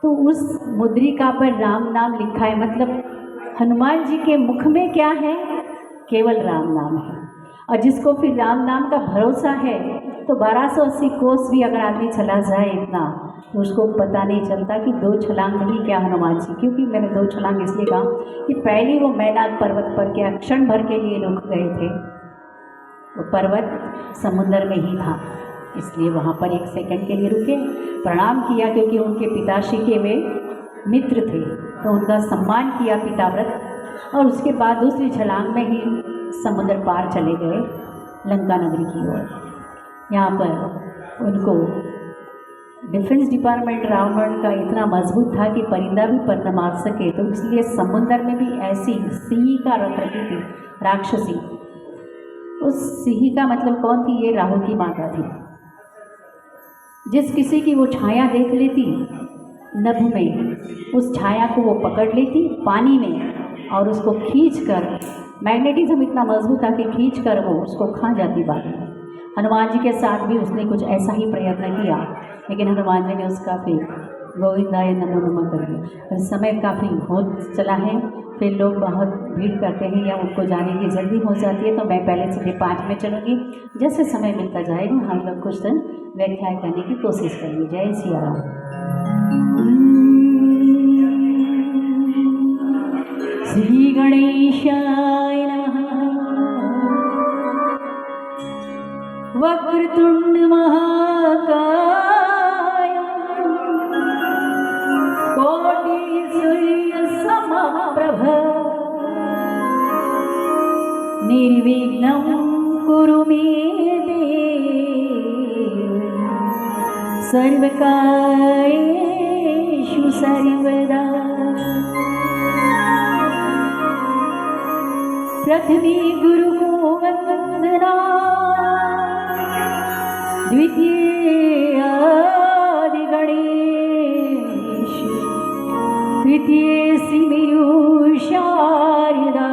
तो उस मुद्रिका पर राम नाम लिखा है, मतलब हनुमान जी के मुख में क्या है? केवल राम नाम है। और जिसको फिर राम नाम का भरोसा है तो 1280 कोस भी अगर आदमी चला जाए इतना, तो उसको पता नहीं चलता कि 2 छलांग नहीं क्या हनुमान जी। क्योंकि मैंने 2 छलांग इसलिए कहा कि पहली वो मैनाक पर्वत पर के क्षण भर के लिए रुक गए थे, वो पर्वत समुद्र में ही था, इसलिए वहाँ पर 1 सेकंड के लिए रुके, प्रणाम किया, क्योंकि उनके पिताश्री के वे मित्र थे तो उनका सम्मान किया पिताव्रत। और उसके बाद दूसरी छलांग में ही समुद्र पार चले गए लंका नगरी की ओर। यहाँ पर उनको डिफेंस डिपार्टमेंट रावण का इतना मजबूत था कि परिंदा भी पर न मार सके, तो इसलिए समुद्र में भी ऐसी सिंह का रख रखी थी राक्षसी। उस सिंह का मतलब कौन थी? ये राहु की माता थी। जिस किसी की वो छाया देख लेती नभ में, उस छाया को वो पकड़ लेती पानी में और उसको खींचकर, मैग्नेटिज्म इतना मजबूत था कि खींचकर वो उसको खा जाती बाद में। हनुमान जी के साथ भी उसने कुछ ऐसा ही प्रयत्न किया, लेकिन हनुमान जी ने उसका फिर गोविंदाय नमो नमः कर दिया। और समय काफ़ी बहुत चला है, फिर लोग बहुत भीड़ करते हैं या उनको जाने की जल्दी हो जाती है, तो मैं पहले सीधे 5 में चलूँगी। जैसे समय मिलता जाएगा हम लोग कुछ दिन व्याख्या करने की कोशिश करेंगे। जय सिया राम। श्री गणेशाय नमः। वक्रतुंड महाकाय कोटि सूर्य समप्रभ निर्विघ्नं कुरु मे देव सर्वकार्येषु सर्वदा। प्रथमे गुरु को वंदना, द्वितीय आदि गणेश, तृतीय सिमेरु शारदा,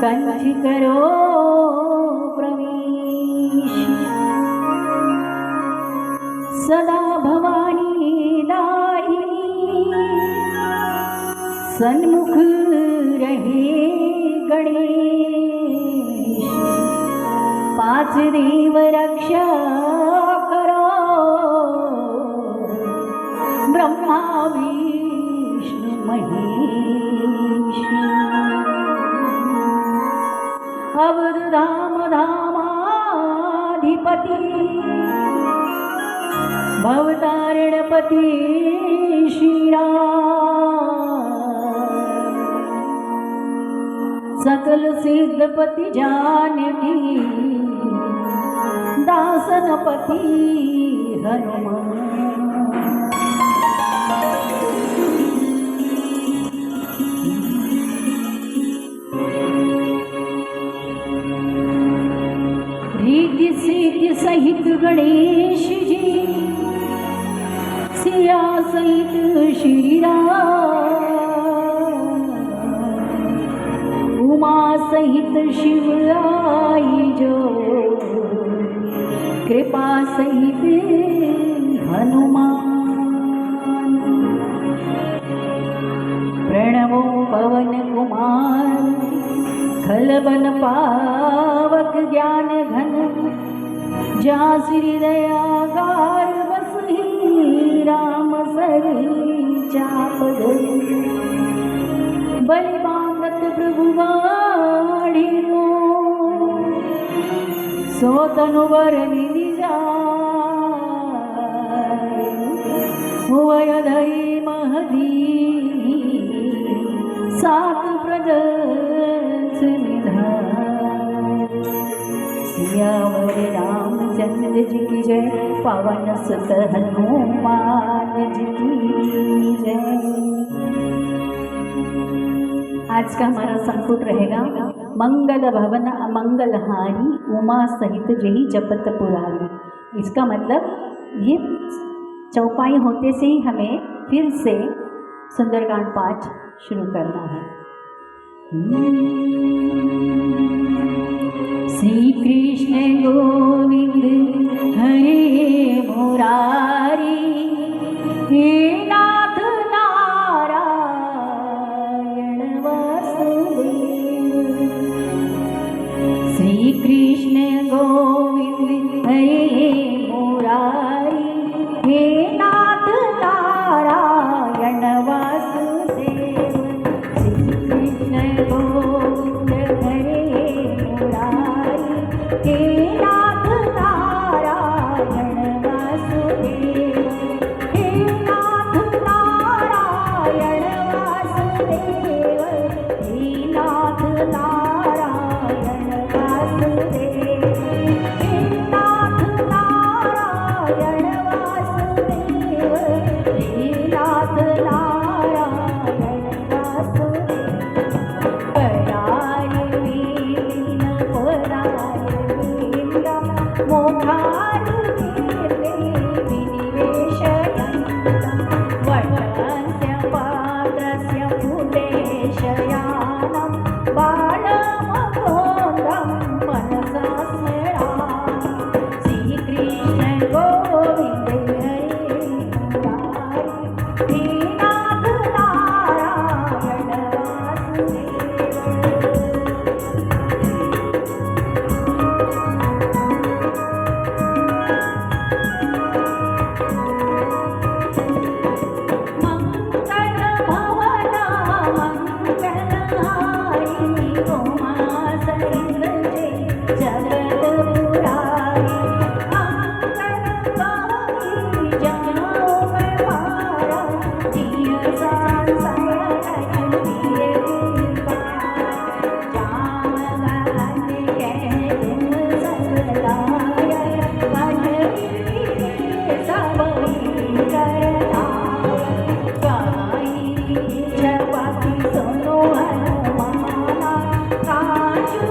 कंठ करो प्रवेश। सदा भवानी दायिनी, सन्मुख रहे गणेश। 5 देव रक्षा करो, ब्रह्मा विष्णु महेश। अवध धाम धामाधिपति, भवतारिणपति श्री राम। सकल सिद्धपति जानकी, दासनपति हनुमान। रिद्धि सिद्धि सहित गणेश जी, सिया सहित श्री राम। उमा सहित शिव आई जो, कृपा सहित हनुमान। प्रणवो पवन कुमार, खलबन पावक ज्ञान घन। जहाँ श्री दया गार बसहि, राम सरी चाप धरि। बलि बांधत प्रभु वाढ़ी को, सो तनु वर निधि जाय। हुअ धई महदी, 7 प्रदर्श निधाय। सियावर रामचंद्र जी की जय, पवन सुत हनुमान जी की जय। आज का हमारा संपुट रहेगा, मंगल भवन अमंगल हारी, उमा सहित जही जपत पुरारी। इसका मतलब ये चौपाई होते से ही हमें फिर से सुंदरकांड 5 शुरू करना है। श्री कृष्ण गोविंद हरे मुरारी, हे नाथ नारायण वासुदेव श्री कृष्ण गोविंद हरे मुरारी हे नाथ नारायण वासुदेव हे नाथ नारायण वासुदेव हे नाथ नारायण वासुदेव हे नाथ नारायण वासुदेव हे नाथ नारायण वासुदेव पराय वीण पराय वीणा मोखारि विनिवेशयन्तं वटस्य पात्रस्य फुलेशयानं बालमकोन्दं मनसा स्मरामि श्रीकृष्ण गोविन्द हरे मुरारी हे नाथ नारायण मंगल भवना मंगलहारी उमा सहित जगत पुरारी अंतरगामी जाओ मैं मारा जिय संशय रघुवीर जामवंत कह तुम सकलाय कन्हैया सबई करना जपति सुनो हनुमाना काजु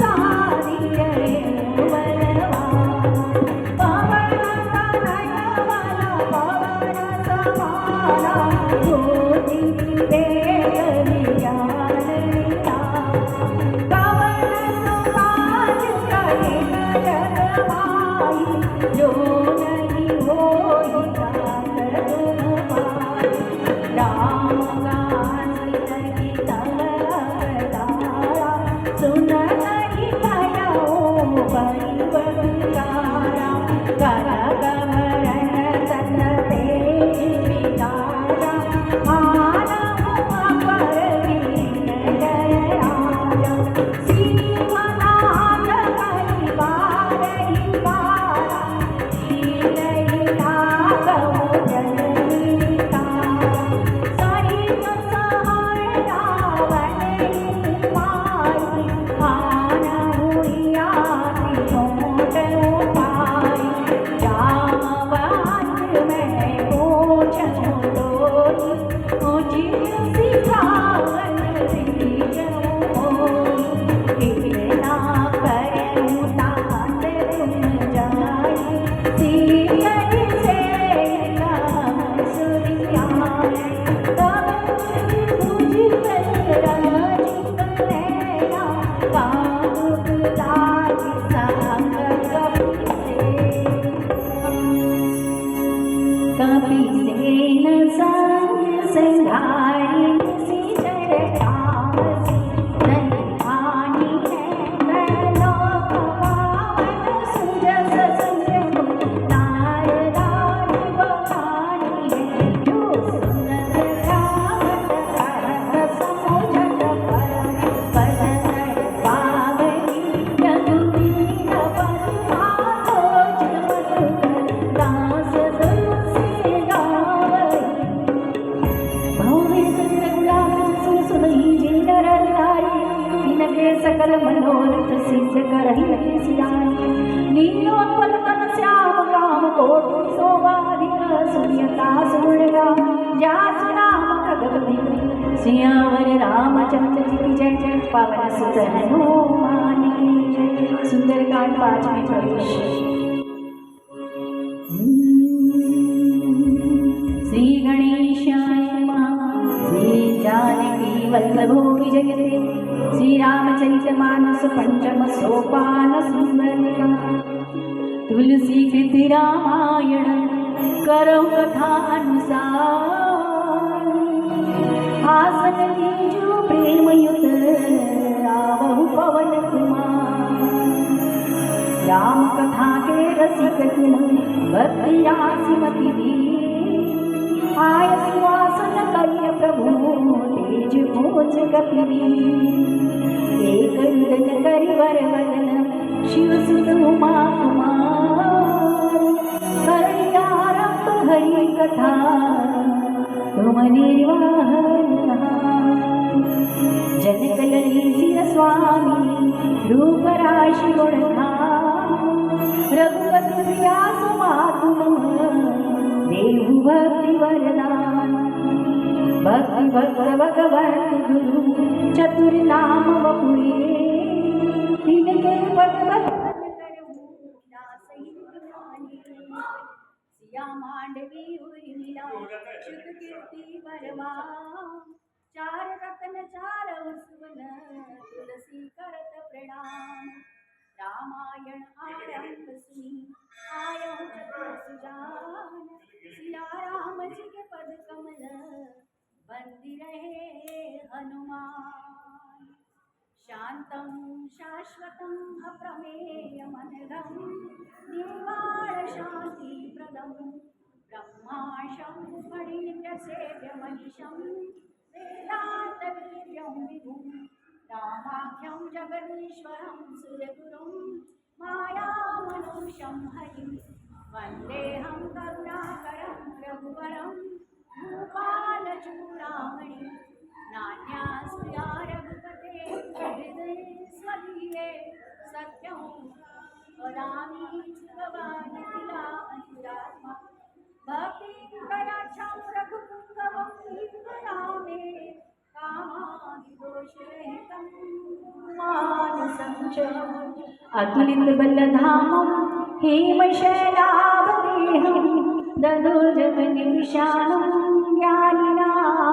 सारी बलवाना पवन तनय वाला पवन समाना ज्योति वेद विज्ञान लीला पवन सुकाज कहे जग माई जो नहीं होई ताकर तुम पाई राम गासित तव अवतारा सुन नहीं भयो परिवकारा कर कमरण तन तेज विकारा मानव अपर वीण जय राजा सिंहनाद परिवार ही बारा लीलई राघव जननी तारा सहित सहाय रावण मारी आनहुयाति छोट उपाई जामवंत मैं पूछूं लोई उचित सिखावन सीच मोई कितना करूं तात तुम जाई सीयन से काम सुरियाई तब तुझ पर राजित नैना कामुक लाज सांग कपि सेन संग संघाई सी जड़ तामसी नहीं हानि है मैं लोक पावन सुजस संग नारदानी बखानी है जो सुनत गावत करत समुझत परम पदन पावनी रघुवीर पदमाधोज मधुकर दास तुलसी गावई भव्य संगलासु सुनहि जे नर नारी तिनके सकल मनोरथ सिद्ध करहि सियानी नीलोत्पल तन श्याम काम कोटि शोभाधिक सूर्यता सुर्गा जासु नाम खगवति सियावर रामचंद्र जी की जय जय पवन सुत हनुमान की जय सुंदरकांड 5वें प्रवेश श्री गणेशाय नमः श्री जानकी वल्लभो विजयते श्री रामचरितमानस पंचम सोपान सुंदरिका तुलसी कृति रामायण करो कथा अनुसार आसन लीजो प्रेम युत आवहु पवन कुमार राम कथा के रसिक तुम भक्ति आसिमति दी लोच कपिवीर एक रुदन करिवर वदन शिव सुत उमा कुमार करयारंभ हरि कथा तुम निर्वाहन जनक ललित स्वामी रूप राशि गुणधा रघुपति व्यास मातुम देहु भक्ति वरदान भक्ति भक्त भगवत गुरु चतुर नाम वपुए तिनके पद सिया मांडवी उर्मिला शुभ कीर्ति बरमा चार रत्न चार सुवन तुलसी करत प्रणाम रामायण आरंभ सुनी आयो चतुर सुजान सिया राम जी के पद कमल बंदी रहे हनुमान शांतं शाश्वतं अप्रमेयमनघं निर्वाण शांति प्रदं ब्रह्माशं फणिनित्यसेव्यमनिशं वेदान्तवीर्यं विभुं रामाख्यं जगदीश्वरं सुरगुरुं मायामनुषं हरिं वन्देऽहं करुणाकरं रघुवरं भूपालचूडामणि नान्यास्त्या रघुपते हृदये स्वदीये सत्यं वदामि भवानि किला अनुरात्मा भक्तिं कटाक्षं रघुपुङ्गवं वीररामे कामादिदोषरहितं मानसं च अतुलितबलधामं हेमशैलावदेहं ददोजगनिशानं ज्ञानिनामग्रगण्यं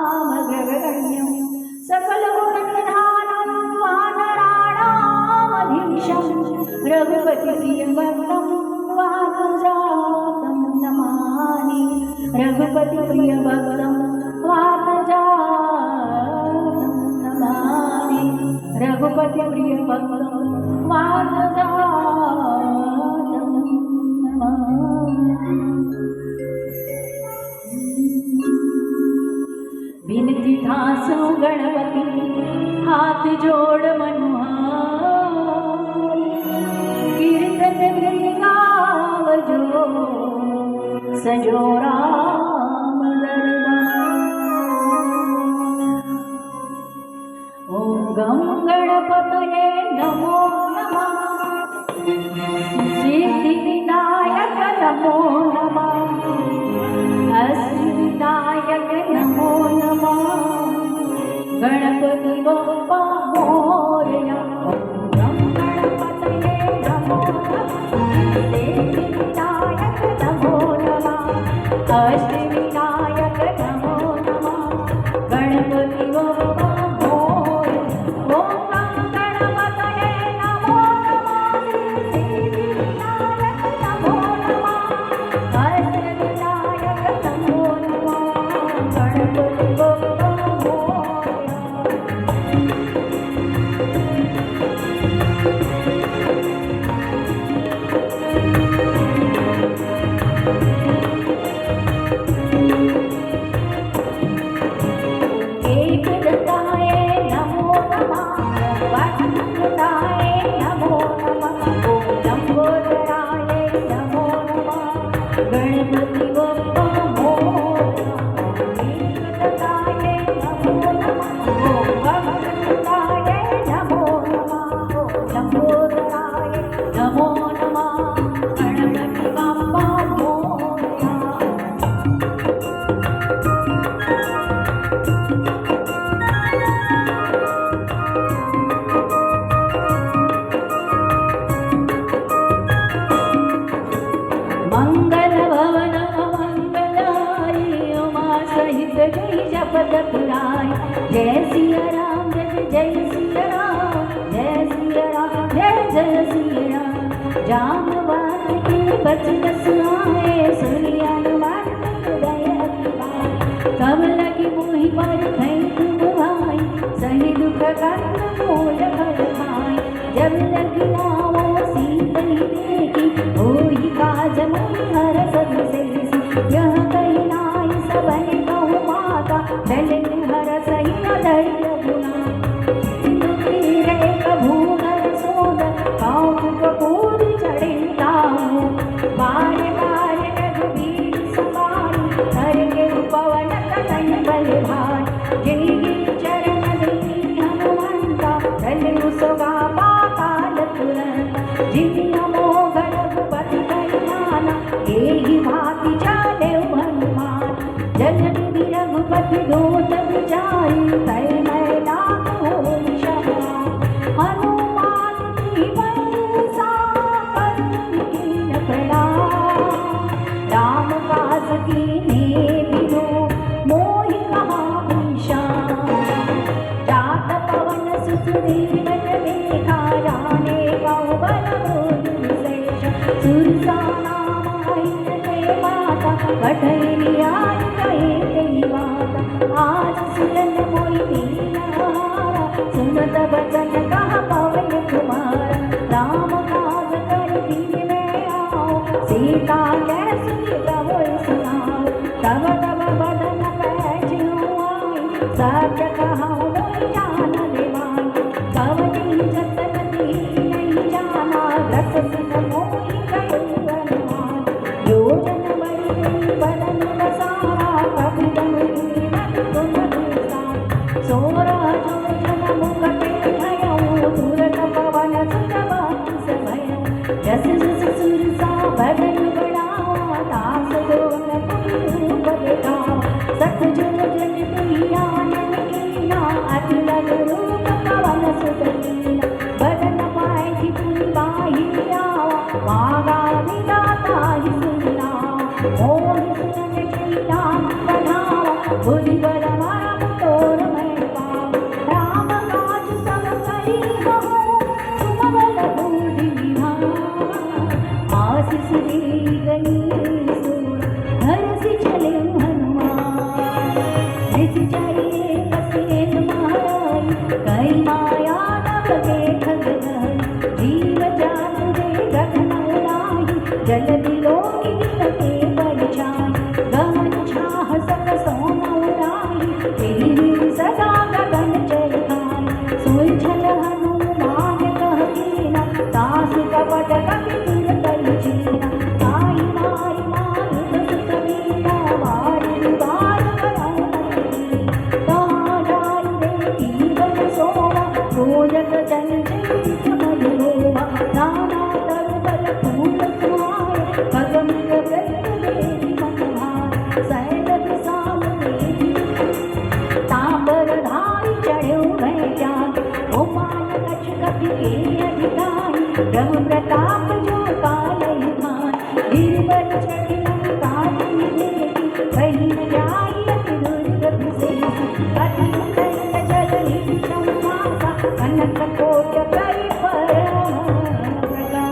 सकलगुणनिधानं वानराणामधीशं रघुपतिप्रियभक्तं वातजातं नमामि रघुपतिप्रियभक्तं वातजातं नमामि रघुपतिप्रियभक्तं वातजातं नमामि विनती थासो गणपति हाथ जोड़ मनुहार कीर्तन गावजो सजो राम दरबार ओम गम गणपतये नमो नमः सिद्धिविनायक नमो नमः अष्टविनायक नमो नमः गणपति बप्पा मोरया ओम गणपतये नमो नमः सिद्धिविनायक नमो नमः अष्टविनायक नमो नमः गणपति बप्पा मोरया ओम गणपतये नमो नमः सिद्धिविनायक नमो नमः अष्टविनायक नमो नमः गणपति बप्पा एकदंताय नमो नमः वक्रतुंडाय नमो नमः ओम लंबोदराय नमो नमः गणपति बप्पा मोरया एकदंताय नमो नमः ओम वक्रतुंडाय नमो नमः ओम लंबोदराय नमो नमः गणपति बप्पा मोरया मंगल भवन मंगलाय उमा सहित जय जपत पुराय जय सिया राम जय जय सिया राम जय सिया राम जय जय सिया राम जामवंत के बचन सुनाए सुनि हनुमान हृदय अतिवाय कमल की मोहि पर भय तुम भाई सही दुख कंद मूल फल खाय जब लगी नामो सीतहि देखी होई काज मोहि हरष विशेषी यह कही नाई सबन कहु माता चलन हरषहि न धरि जल निधि रघुपति दूत विचारी तय मैं लाख होई क्षमा। हनुमान की बरसा पर कीन प्रणाम। राम काज कीन्हे बिनु मोहि कहा विश्राम। जात पवन सुत दीवन देखा जाने कौ बल विशेष। सुरसा नाम हरि माता कठिन आई कही बात। आज सुनन मोहि दीनारा सुनत बचन कहा पवन कुमार। राम काज कर दीन में आओ सीता कैसि तब सुनाओ। तब तब बदन पैजो आई सत्य कहाऊँ मोहि जान लेवाई। कवनी जतन दी नहीं जाना रस सिन मोहि कयो अनुमान। योजन बड़ी गई बदन बसारा कभी गई तुम दूसा। सोरा जोजन मुकट भयऊ तुरत पवन सुत बांस भयऊ। जस जस सुरसा बदन बढ़ावा दास दोन कोई रूप दिखावा। सत जुग जन प्रियानन कीना अति लघु रूप पवन सुत कीना। बदन पाए पुनि बाहि आवा मागा विधाता ही सुना। मोहि सुनन श्रीराम बढ़ावा बुद्धि बल माम तोर मैं पावा। राम काज सब करी कहूँ तुम बल बूढ़ी विधान। आशीष दी गई सुर हर्षि चले हनुमान। निज चाहिए बसेन महाराई कई माया नभ के ठग गई। जीव जान दे गगन उड़ाई जल दिलोकी के परिछाई। गगन छाह सक सोम उड़ाई तेरी सदा गगन चरखाई। सोई छल हनुमान कह कीना दास कपट कपि तुर परिचीना। आई मारी मारुत सुत वीरा वारी बार करऊँ मती। ताडाई देखी बन सोवा रोजक जन चरित मधुरोवा। नाना तरु बल फूल कुआए पगमिग व्रत देवी मन भाए। सैल विशाल देवी तांबर धारी चढ़्यो भय जागे। गोपाल कछ कपि के अधिकारी ब्रह्म प्रताप जो कालहि भाई। गिरिवर चढ़ि लंका देखी कहीं न जाई अति दुर्गति सेसी। अति दंड जलधि संवासा कनक कोट कई परम प्रकाशा।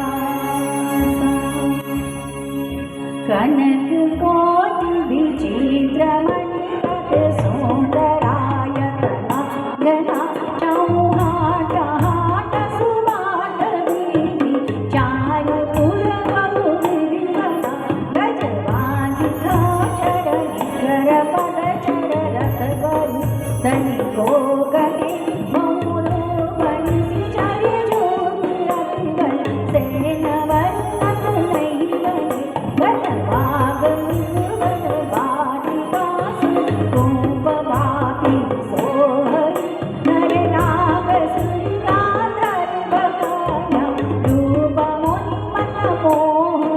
कनक कोटि विचित्र मणिपत सुंदरायतना गना। चौहाट हाट सुबाट वीति चारु पुर बहु विधना। गजवानि खचर निकर पद चर रथ गरु तनिको गहे मौरो बंसी चरि जोति रति बल। सेन वर्णत नहीं बने बल बाग बल बाटी बासी। कोप बापी सोहई नर नाग सुरता धर बकाया। रूप मुनि मन मोहि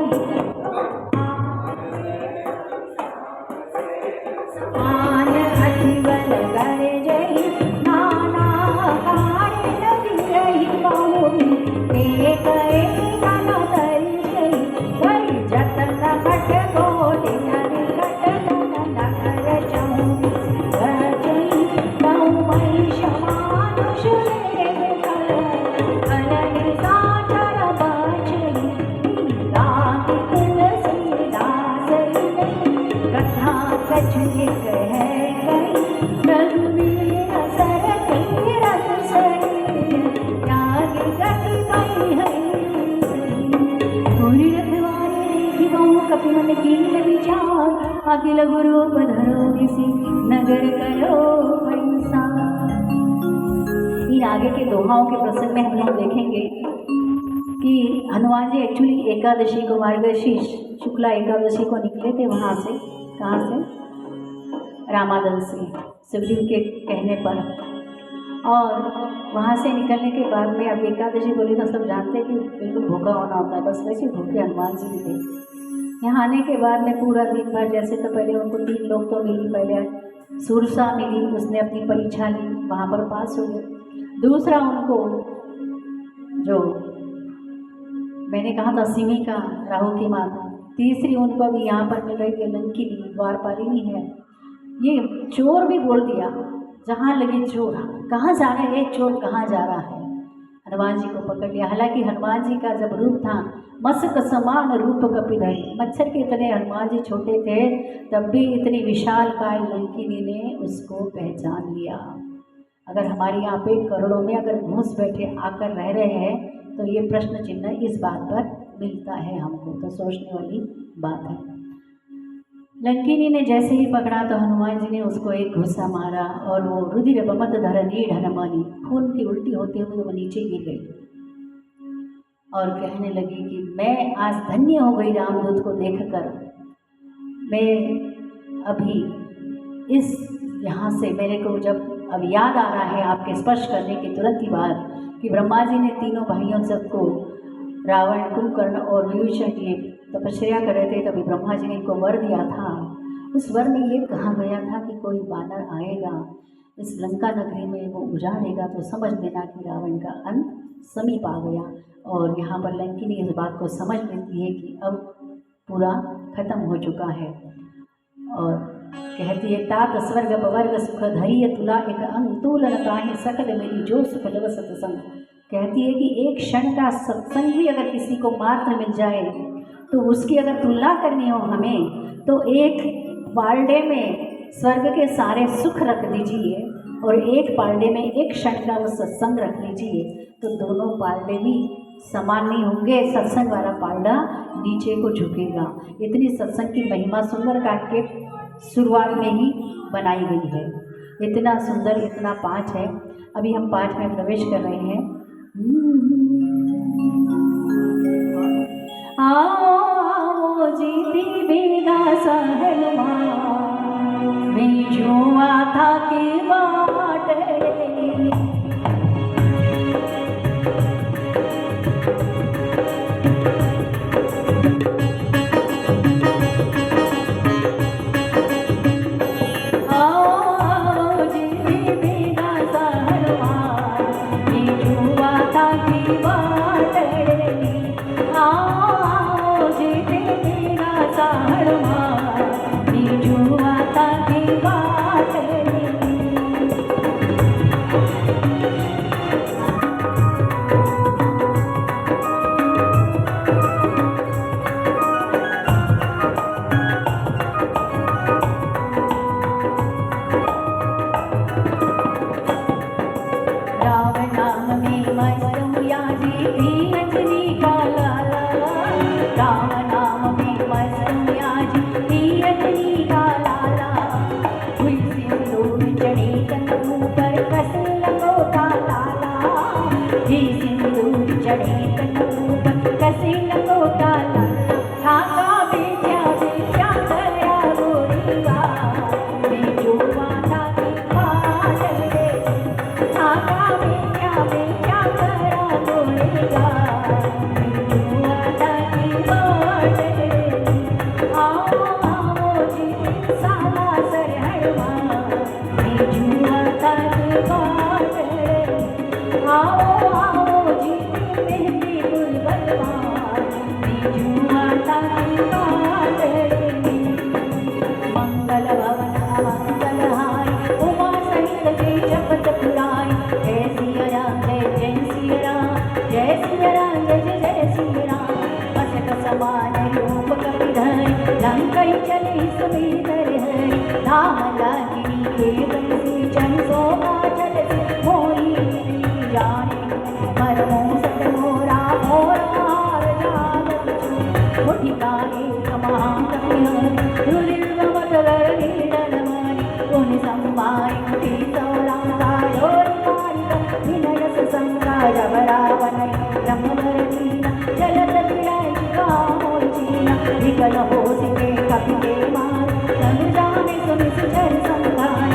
आन अति बल कर जही। नाना कार्य नदी रही बहुरी एक एक न तरी जही। कई जतन खट गोटे हरि कट नगर चौरी गजई। बहु महिष मानुष लेव कल कलनि साठर बचई। राग तुलसीदास कथा कछु कह गई। रघुवीर सर तीरथ सरी त्याग गति कई हई। घोरी रखवारे देखि बहु कपि मन कीन विचार। अखिल गुरु पधरो किसी नगर करो पैसा। इन आगे के दोहाओं के प्रसंग में हम लोग देखेंगे कि हनुमान जी एक्चुअली एकादशी को मार्गशीर्ष शुक्ला एकादशी को निकले थे वहाँ से। कहाँ से? रामादल से सुग्रीव के कहने पर। और वहाँ से निकलने के बाद में अब एकादशी बोली तो सब जानते हैं कि बिल्कुल भूखा होना होता है। बस वैसे भूखे हनुमान जी भी थे। यहाँ आने के बाद में पूरा दिन भर, जैसे तो पहले उनको 3 लोग तो मिली, पहले सुरसा मिली, उसने अपनी परीक्षा ली, वहाँ पर पास हो गए। दूसरा उनको जो मैंने कहा था सिमिका, राहु की माता। तीसरी उनको अभी यहाँ पर मिल रही है लंकिनी, द्वारपालिनी है। ये चोर भी बोल दिया, जहाँ लगे चोर, कहाँ जा रहे हैं चोर, कहाँ जा रहा है। हनुमान जी को पकड़ लिया। हालांकि हनुमान जी का जब रूप था मस्क समान रूप कपिधर, मच्छर के इतने हनुमान जी छोटे थे, तब भी इतनी विशाल काय लंकिनी ने उसको पहचान लिया। अगर हमारे यहाँ पे करोड़ों में अगर घुस बैठे आकर रह रहे हैं तो ये प्रश्न चिन्ह इस बात पर मिलता है हमको, तो सोचने वाली बात है। लंकिनी ने जैसे ही पकड़ा तो हनुमान जी ने उसको एक घुसा मारा और वो रुधिर बमत धरनी ढरमानी, खून की उल्टी होते हुए वो नीचे गिर गई और कहने लगी कि मैं आज धन्य हो गई रामदूत को देखकर। मैं अभी इस यहाँ से मेरे को जब अब याद आ रहा है आपके स्पर्श करने के तुरंत ही बाद कि ब्रह्मा जी ने तीनों भाइयों सबको, रावण, कुंभकर्ण और विभीषण जी तपस्या कर रहे थे, तभी ब्रह्मा जी ने इनको वर दिया था। उस वर में ये कहा गया था कि कोई बानर आएगा इस लंका नगरी में, वो उजाड़ेगा, तो समझ लेना कि रावण का अंत समीप आ गया। और यहाँ पर लंकिनी इस बात को समझ लेती है कि अब पूरा खत्म हो चुका है और कहती है तात स्वर्ग पवर्ग सुख धैर्य तुला एक अंग तुलन ताहि सकल मेरी जो सुख लव सत्संग। कहती है कि एक क्षण का सत्संग भी अगर किसी को मात्र मिल जाए तो उसकी अगर तुलना करनी हो हमें तो एक पारडे में स्वर्ग के सारे सुख रख दीजिए और एक पारडे में एक क्षण का वो सत्संग रख लीजिए, तो दोनों पारडे भी समान नहीं होंगे। सत्संग वाला पारडा नीचे को झुकेगा। इतनी सत्संग की महिमा सुंदर काट के शुरुआत में ही बनाई गई है। इतना सुंदर, इतना पाठ है। अभी हम पाठ में प्रवेश कर रहे हैं। आओ जीती बेगा सहलमा मैं जुआ था के बाट विकल हो सिके कपि के मान, संग जाने सुनि सुझर संधान,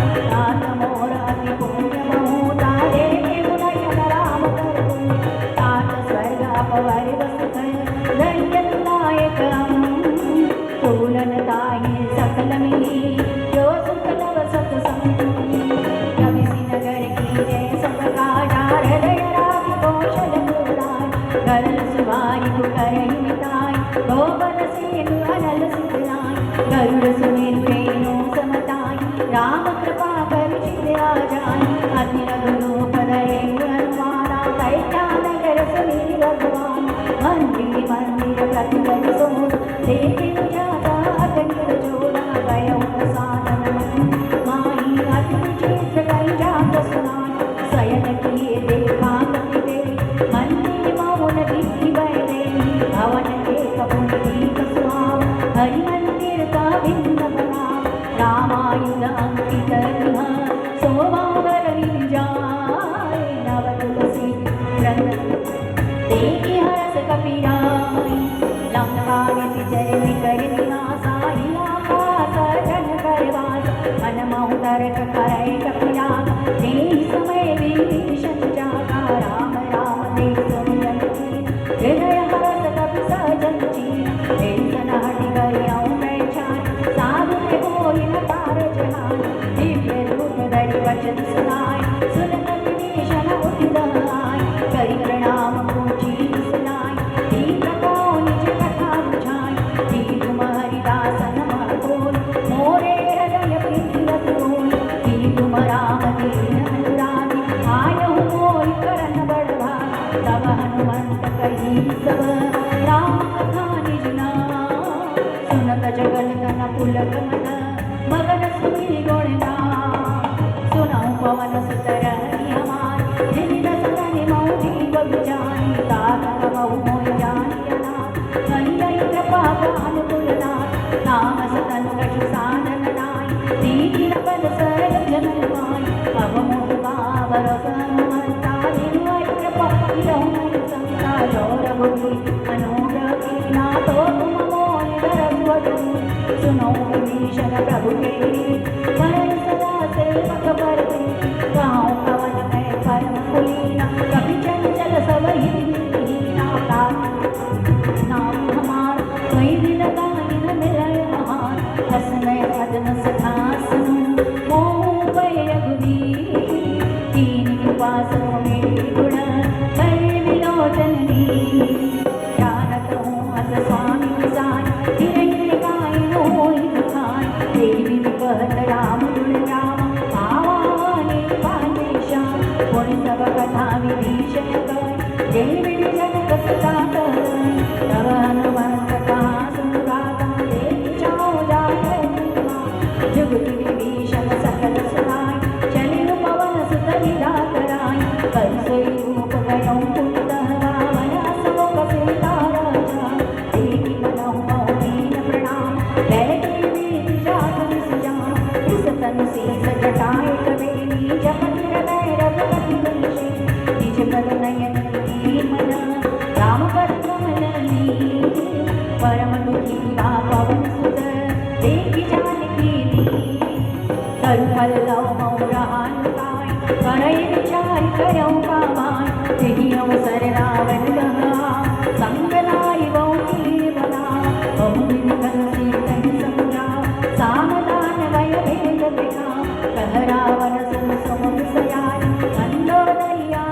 राम कृपा कर चित आ जाई अति रघुरूप धरे हनुमाना कैसा नगर सुनी भगवान मंदिर मंदिर प्रति कर सो देखे जाता अगणित जोड़ा गयो साधन माही अति चित्र कई जात सुनान शयन किए देखा कति दे मंदिर मौन दिखी बैठे भवन के कपुन दीप सुहाव हरि मंदिर का भिन्न बना रामायुध अंकित निहा सोमावर जाय नव तुलसी व्रत देखी हरस कपिराई लंका जय निकर निवासाई आकाश जन करवास मन महुदरक करे कपिराग ते समय विभीषण जागा राम राम देव सुमिरन कीन हृदय हरस कपि सहजन चीन टेंशन हटि गरियौ पहचान साधु ने होई न पार जहान दिव्य रूप धरि वचन सुनाय सुनत विभीषण उठि दहाय करि प्रणाम पूजी सुनाय दीप को निज कथा बुझाय दीप हरिदासन बोल मोरे हृदय प्रीतिवत बोल दीप राम दीन अनुरागी आयहु मोहि करन बड़ भाग तब हनुमंत कही सब राम कथा निज नाम सुनत जगल तन पुलक मन मगन सुमिरि गुण गान सुनहु पवन सुत रहि हमार जिनि दस तनि मौ जीव बिजानी तात कबहु मोहि जानि अनाथ कहियै कृपा अनुकूल नाथ नाम सतन कछु साधन नाई दीन बल सरल जनन माई अब मोहि बाबर हनुमंता निर्भय कृपा किरहु नहीं संता जो रघुबीर मनोरथ कीना तो तुम मोहि धरहु सुनो विभीषण प्रभु के वरन सदा सेवक पर गाँव पवन में परम कुलीना कपि चंचल सब हिना नाम हमार कई दिन गाई न मिलय महान हसनय भजन सखा सुनु मोह भय रघुबीर कीन कृपा सो मेरी गुण भय विलोचन जानत हूँ अस स्वामी विसाय हिरण्य गाय मोहि दुखाय देवी कहत राम गुण राम आवाने पाने श्याम गुण सब कथा विभीषण कर जय विभीषण कथा कर तब हनुमंत कहा सुन गाता देख जाओ जाय जुगति विभीषण सकल सुनाय चलिउ पवन सुत लीला कराय कल सोई रूप गयो कुंत रावण अशोक सीता राजा देखि मनहु बहुदीन प्रणाम बैठे वीर जात सुजान इस तनु शीस जटाए कबेली जपति हृदय रघुपति वंशी निज पद नयन की मन राम पद कमल परम दुखी पवन सुत देखि जानकी तरु पल्लव मौरान काय करय विचार करौ कामान तेहि अवसर रावण गहा संग लाई बहु बला बहु कलसी कहि समुरा सामदान वय भेद देखा कह रावण सुन सुम विसयाई मंदोदरिया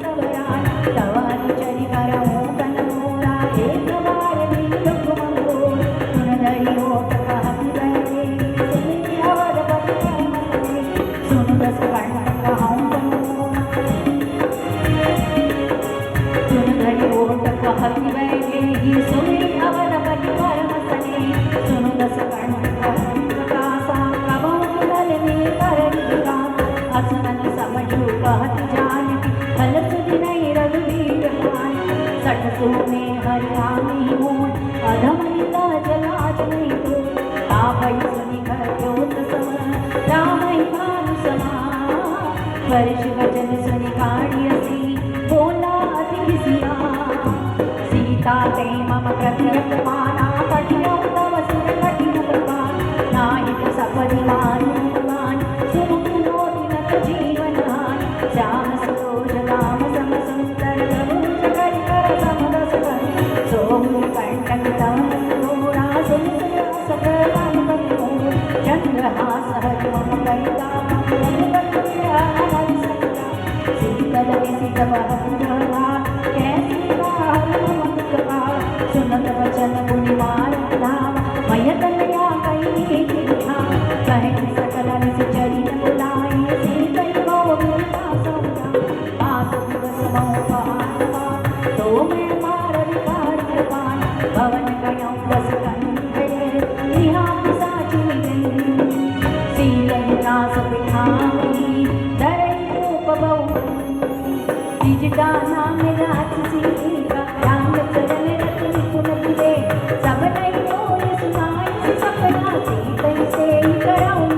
सबराय तवानि चरि करहु कन मोरा एक बार दुख मंगोर सुन धरि होत कहति बहरे सुनि अवध पति परमते सुन दस कर्ण कहौं कन मोरा सुन धरि होत कहति बहरे सुनि अवध पति परमते सुन दस कर्ण प्रकाशा कबहु कुशल में कर विराम असमन समझू कहत जानकी फल सुधि नहीं रघुवीर भाई सठ सुने हरियाणी मोन अधम निता जलाज नहीं तो तापई सुनि खर्योत सम राम ही भानु समा वर्ष वचन सुनि काढ़ी असी बोला अति सिया सीता ते मम कृत्य माना कठिनौ तव सुर कठिन कृपान नायक सपदि मानुमान सुमुखोति नत जीवन हान श्याम सरोज राम सम सुंदर प्रभु जगत कर समरस कर सोहु कंटक तम सुरा सुन सकल मन चंद्रहास हरि मम करिता रघुपति हरि सकला शीतल विसित बहुधा कैसी बार मम कृपा सुनत वचन मुनि मार नाम मय तनया कई कहे सकल दास बिठाई धरई रूप बहु तिजटा नाम राजसी का राम चरण रति कुल बिरे सब नहीं बोल सुनाई सपना सीतई से कराऊं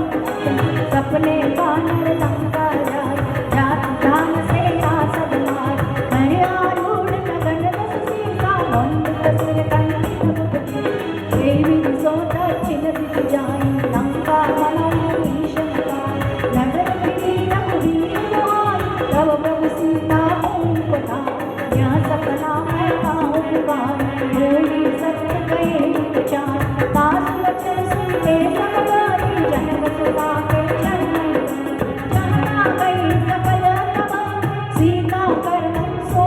सपने बानर लंका राज जात धाम से आसद मार मैं आरूढ़ गगन रस सीता मंद कसर कंठ देवी सोता छिन दिख जाई लंका मनो ईशन का नगर विलीन वीर लोहाई तब प्रभु सीता ओम पता यह सपना मैं पाऊं पुकार बोली सत्य कहे विचार पास वचन सुनते सब गारी जनक सुता के चरण चरणा गई सफल तब सीता कर सो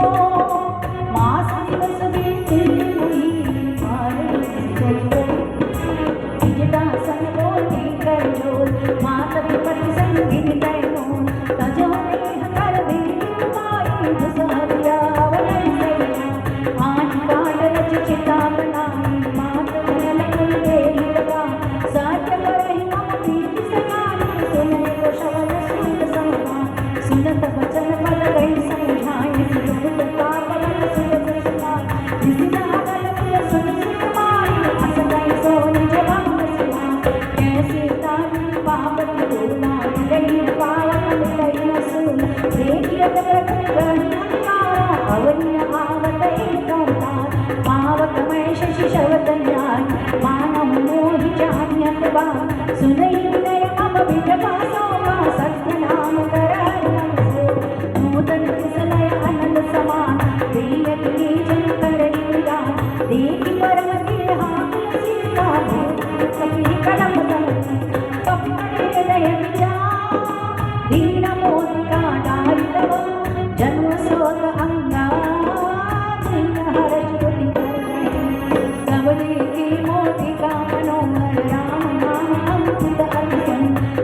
मास दिवस बीते हुई तिजटा सन बोली कर जोर मात पिपति संग गिनते मोन तजो नेह कर वीर पाई दुसहरिया वलन सैया आठ काल रच चिता बनाई मात मन कुल देहि लगा सत्य करहि मम प्रीति सगाई सुने को शवन सुत समा सुनत वचन पद गई समझाई सुत पावन सुत सुना जिसना गल कुल सुन सुमाई हस गई सोन जवान सुना कैसे तारी पावन दूना गई पावन गई सुन देखिए जगत गणितारा अवनिय आवत एकांतार पावक मैं शशि शवत न्याय मानव मोहि जान्यत बान सुनई विनय मम विधवा सोमा सत्य नाम करहरम से नूतन किसलय अनंत समान प्रिय की जन करई गान देखि परम तिरहाकुल सीता कपि कलम कपि हृदय विचार दीन मोदिका डारि तव जन्म स्रोत अंगा दीन हर ज्योति तब देखी मोदिका मनोहर राम नाम अंकित अर्पण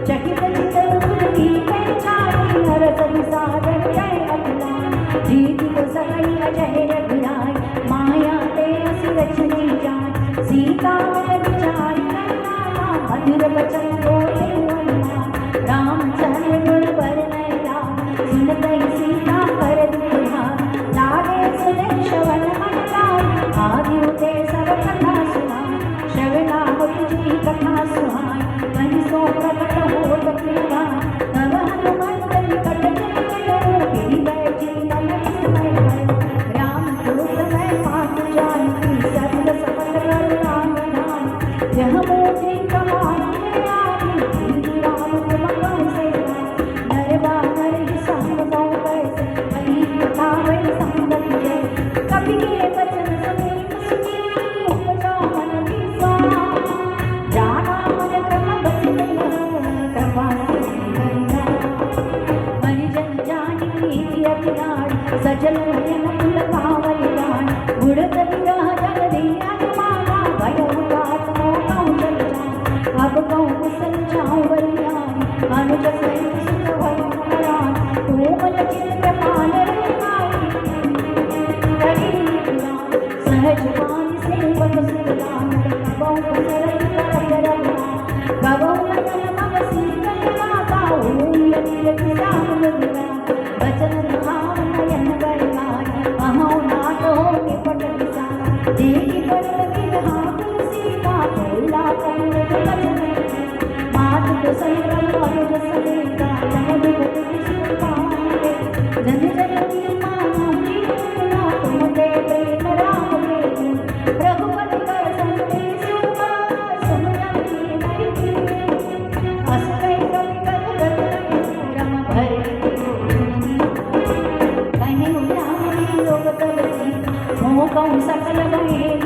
चकित चित रूप की पहचानी हरत विसागर जय अभिलान जीत को सगई अजय रघुराय माया ते असुरचनी जाय सीता मन विचार करना मधुर बचन बोले हनुमान रामचंद्र गुण वर्णय राम सुनतई सीता कर दुहार लागे सुने श्रवण मन लाय आदि उते सब कथा सुना श्रवणा तुझी कथा सुहाय कहीं सो प्रकट होत कृपा तब हनुमंत निकट चलो गिरि बैठी मन विस्मय भयो राम दूत मैं पात जानकी सकल सफल करुणा निधान यह मोती कमान में आवी राम तुम कौन से नर बानर ही संग बहु कैसे वही कथा वही संगत जय कपि के वचन समीप सुनी उपजा मन विश्वास जाना मन क्रम बचन कृपा परिजन जानकी अतिराड़ सजल नयन कुल पावल गान गुड़ विरह जल दिया माला भयो गात मोह चल जा अब कहूँ कुशल जाऊँ बलियान अनुज सहित सुत भयो हरान कोमल चित पाल रमाई करी पुराण सहज मान सेवक सुरदान बहु सरल कर रघुनाथ गवौ लगन मग सीतल माता ओम यदि राम लगा बचन भाव नयन बरनाई अहौ नाथ हो निपट विसार देखि परम विरहाकुल सीता बोला करुण बचन मात को संग अनुज समेता जम दुख सुपाए जन जननी माना जीवना तुम दे प्रेम राम के रघुपति कर संदेश सुमरती नई अस कई कवि कर रम भरे कहीं राम लोग तलसी मोह कहूँ सकल गए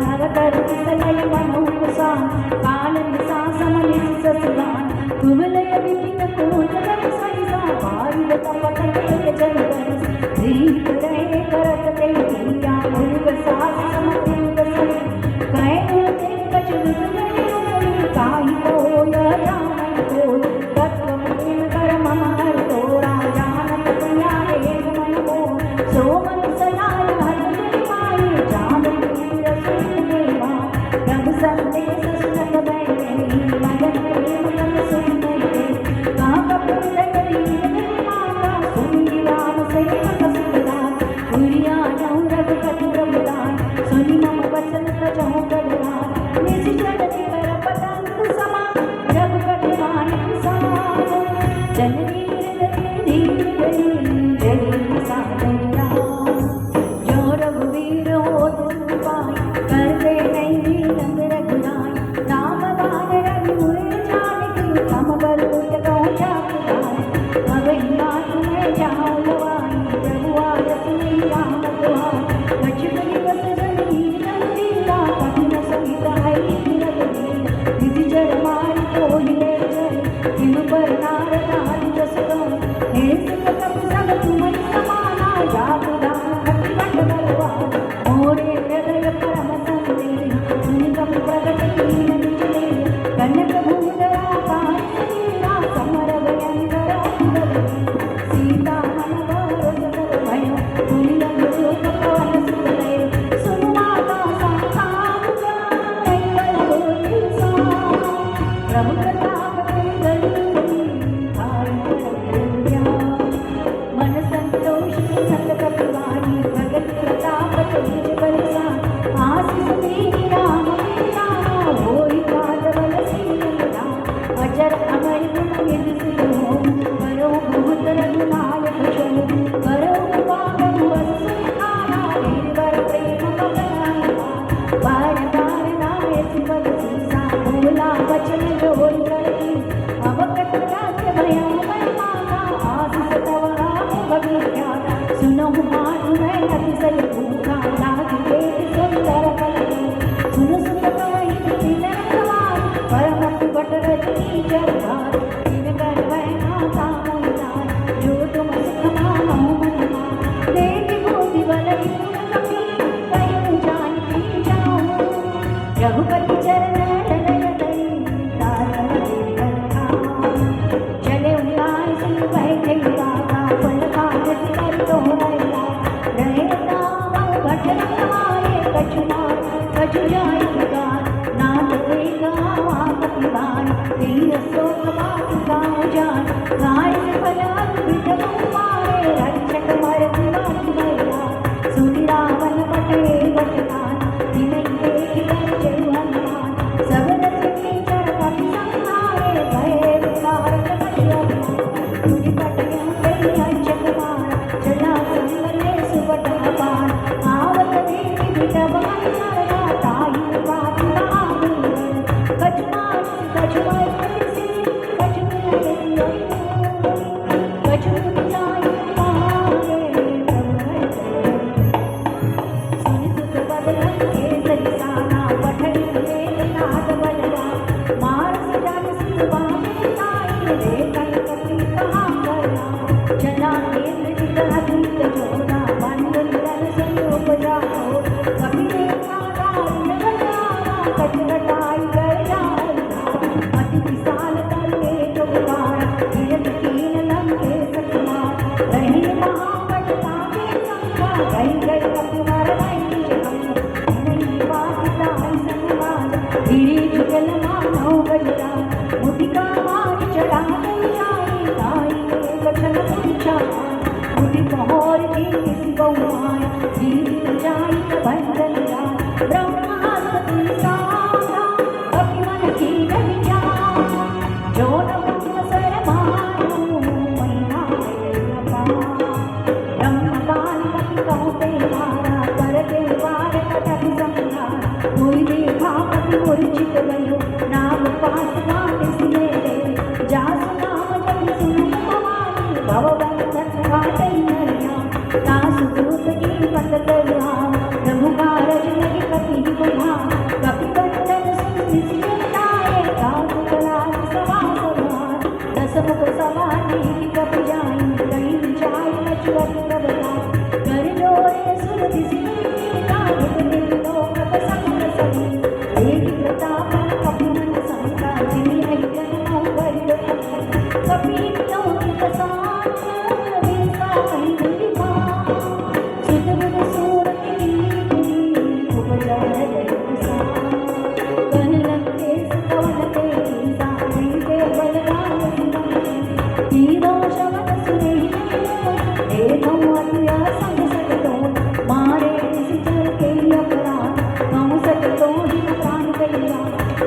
नगर किसलय मनो कुसान काल निशा समनिस ससुरान कुवलय विपिन कोट कर सहिसा बारिल तपत जल बरस रीत रहे करत ते दिया मुर्ग सास समतिल सही कहे उते कचुर गए उमरी काहि को यह जान को तत्व प्रेम कर मम हर तोरा जानत प्रिया एक मन को सो मन सलाय हर दिल पाए जान तीर सुन देवा प्रभु संदेश सुनत बैठे मगन प्रेम कर सुन बैठे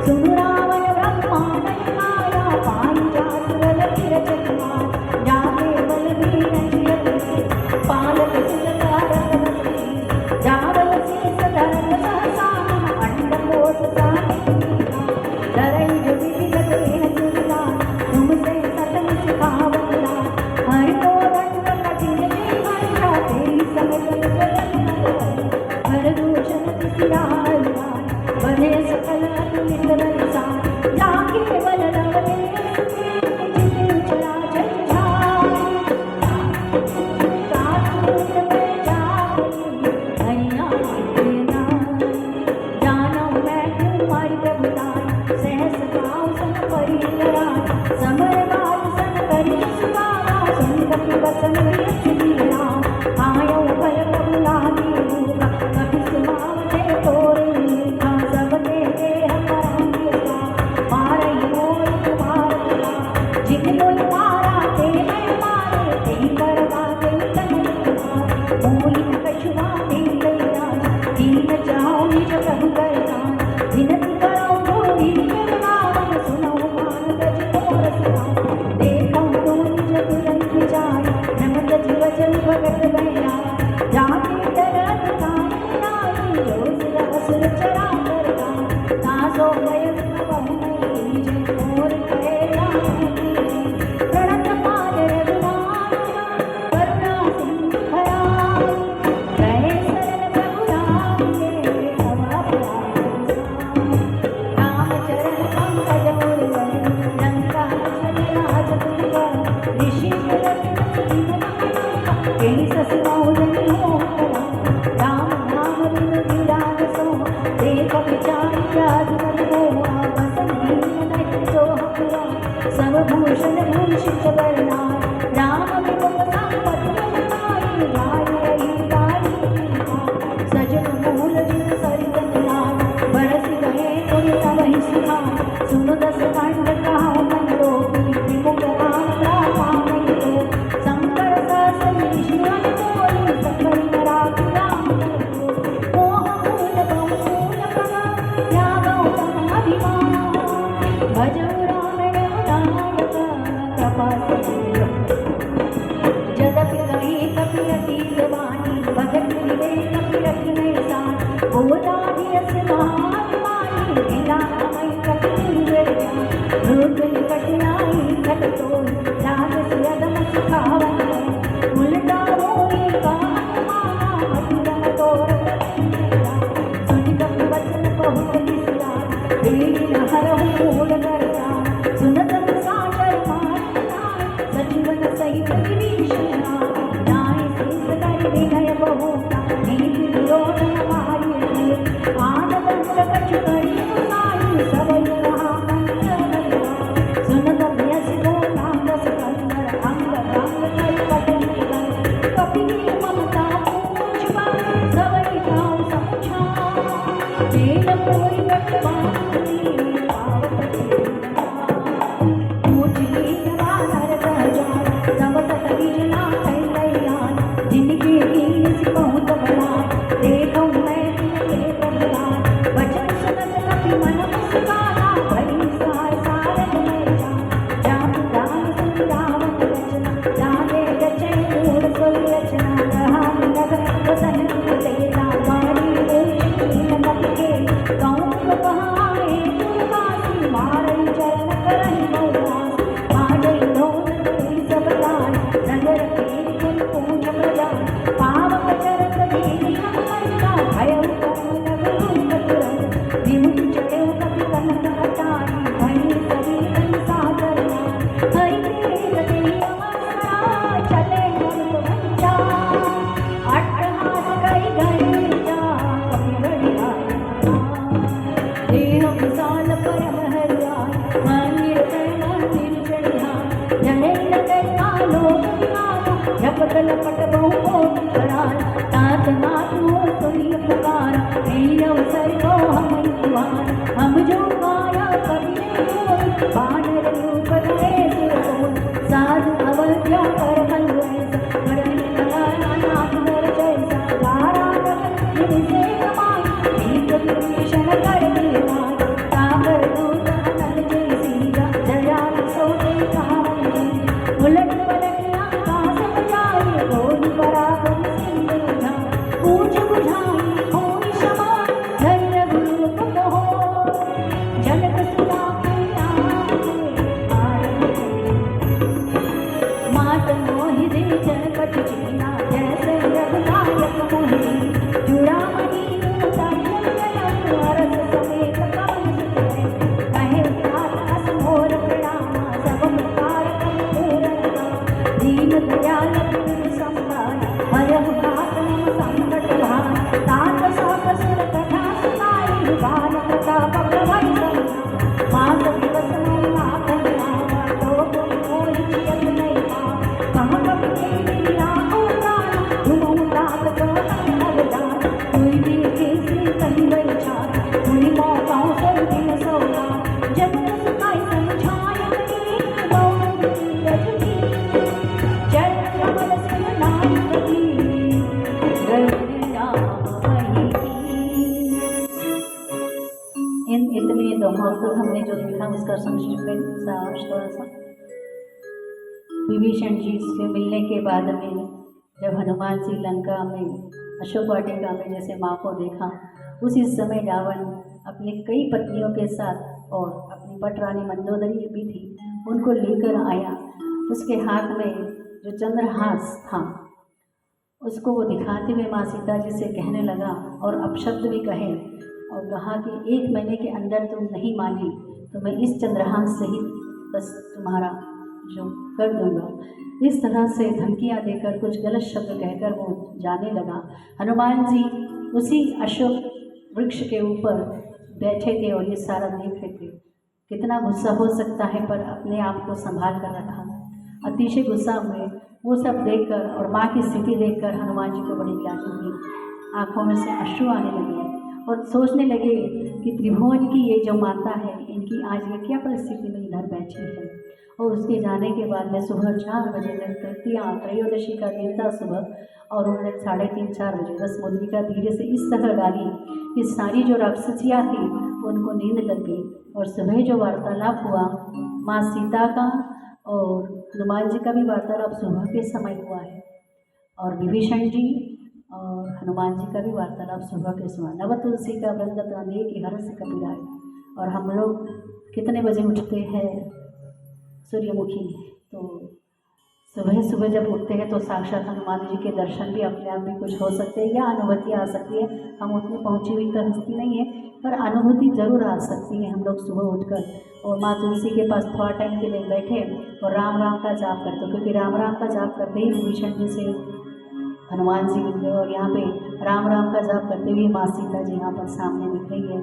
सुनु रावण ब्रह्मा समर बाल सन करी सुगावा सुन कपि वचन वियच दीना आयो भल प्रभु लागी रूपा कपि सुनावते तोरे लेखा सब ते देह करांगिया मारई मोर कुमार पुरा जिन मोल मारा ते मैं मारे ते करवा ते तन मोई न कछुआ ते गया दीन चाहो निज प्रभु करना विनती करो गोरी के नाम सुनो मान गज मोर सुना देखो तो निज तुरंत जाय नमत जीवजन भगत बहना जाके तरत काई नाई रोज असुर चरा करता तासो गय बहु निज मोर कैला प्रणत पाद रघुनाथ करुणा सिंधु भयाई जय शरण प्रभु राम के हवा राम चरण पंकज मुरवर लंका राज तुमकर ऋषि कई ससुराउजन हो राम नाम बिन विराग सो देख विचार राज मन मोहा बसन दीन नहीं सो हपुरा सब भूषण भूषित वर्णा राम विमुख संपत मनाई राय रही तारी सजन मूल जिन सरित निहार बरस गए कोई तवहि सुहा सुन दस खंड कहा मन रोपी विमुख राम रामा नहीं तो शंकर सहस्र विष्णु बोली सकल राम राम मोह मूल बहुमूल प्रभा या गौतम अभिमान भजो राम रघुनायक कृपा जदपि कही कपि अतीत वाणी भगत विवेक कपि रखि नहीं सान बोला दियस महात्मानी लीला मई कपि निर्जया रूप निकट आई घट तोय लाग सियदम सिखावन उलटा मोई कान माना मधुरम तोर सुनि कपि वचन बहुत दिसला देवी न हरहु मूल करता सुनत सागर मारता सजीवन सहित विभीषणा नाय शेष कर विनय बहुता नीति विरोध हमारी आनंद कछु करी साई सबई महामंत्र सुनत व्यस को नाम रस कंदर अंग रंग कर पटन कर कपि ममता पूछवा सबई ताऊ समझा तेल कोई कटवानी पावत पूछ ली जवानर सहजान सब सत बिजना कैलयान जिनके कीन से बहुत बड़ा देखो मैं तिनके प्रभुदान वचन सुनत कपि मन मुस्काना भई सार सारद में जान राम सुन रावण रचना जाने गचे मूल सोई रचना रहा लग वसन तेरा वारी ऊंच कीन मत के कौन कहाए तुलवासी मारई चरण करहि बहुवास माजई धोन तुई सब लान नगर के कुल पूज प्रजान पावक चरत देवी हमका भय करुण लग रूप तुरंत विमुख चढ़ो कपि कनक हटाई भई सभी कन साधरना हरि तेज देहि अमरा चले मन वंचा अट्टहास कई गणेशा कपि गणिया देह विशाल परम हरियाय मंदिर चढ़िया जने नगर का लोक विहारा झपट लपट बहु कोटि कराल तात नाथ हो तुम पुकारा मेरी अवसर को हम कुआर हम जो गाया कभी नहीं बानर रूप धरे सिर साधु अवध्या कर बंधु ऐसा करने लगा नाथ नर जैसा गारा नगर से कमाई एक विभीषण कर दिया सागर दूत अनल जय सीरा जयाल सोते कहावनी उलट पलट आकाश बजाए गोल बराबर सिंधु पूज बुझाई होई क्षमा धैर्य गुरु को जनक सुना के नाम के मात मोहि दे जनपट जीना जैसे रघुनायक मोहि जुड़ा मणि रस समेत कवन कहे दास मोर प्रणाम सब प्रकार पूर्ण दीन दयाल संभाल भयम घातम संकट भान तात सब सुर कथा सुनाई भान प्रताप प्रभु मात दिवस मात नाम तो और हमने जो देखा उसका संक्षिप्त में थोड़ा सा। विभीषण जी से मिलने के बाद में जब हनुमान जी लंका में अशोक वाटिका में जैसे माँ को देखा, उसी समय रावण अपनी कई पत्नियों के साथ और अपनी पटरानी मंदोदरी भी थी, उनको लेकर आया। उसके हाथ में जो चंद्रहास था उसको वो दिखाते हुए माँ सीता जी से कहने लगा और अपशब्द भी कहे और कहा कि 1 महीने के अंदर तुम नहीं मानी तो मैं इस चंद्रहास से ही बस तुम्हारा जो कर दूंगा। इस तरह से धमकियाँ देकर कुछ गलत शब्द कहकर वो जाने लगा। हनुमान जी उसी अशोक वृक्ष के ऊपर बैठे थे और ये सारा देख रहे थे। कितना गुस्सा हो सकता है, पर अपने आप को संभाल कर रखा। अतिशय गुस्सा हुए। वो सब देखकर और माँ की स्थिति देखकर हनुमान जी को बड़ी ग्लानि हुई, आँखों में से अश्रु आने लगे और सोचने लगे कि त्रिभुवन की ये जो माता है, इनकी आज ये क्या परिस्थिति में इधर बैठी है। और उसके जाने के बाद में सुबह 4 बजे तृतीया त्रयोदशी का दिन था सुबह, और उन्होंने 3:30-4 बजे 10 मुद्रिका धीरे से इस तरह डाली कि सारी जो राक्षसियाँ थी उनको नींद लग गई। और सुबह जो वार्तालाप हुआ माँ सीता का और हनुमान जी का भी वार्तालाप सुबह के समय हुआ है, और विभीषण जी और हनुमान जी का भी वार्तालाप सुबह के समय। नव तुलसी का वृंद तने की हर्ष कपिराए। और हम लोग कितने बजे उठते हैं सूर्यमुखी, तो सुबह सुबह जब उठते हैं तो साक्षात हनुमान जी के दर्शन भी अपने आप में कुछ हो सकते हैं या अनुभूति आ सकती है। हम उतनी पहुंची हुई तो हस्ती नहीं है, पर अनुभूति ज़रूर आ सकती है। हम लोग सुबह उठकर और माँ तुलसी के पास थोड़ा टाइम के लिए बैठे और राम राम का जाप करते, क्योंकि राम राम का जाप करते ही विभीषण जी से हनुमान जी मिल गए और यहाँ पे राम राम का जाप करते हुए माँ सीता जी यहाँ पर सामने दिख रही है।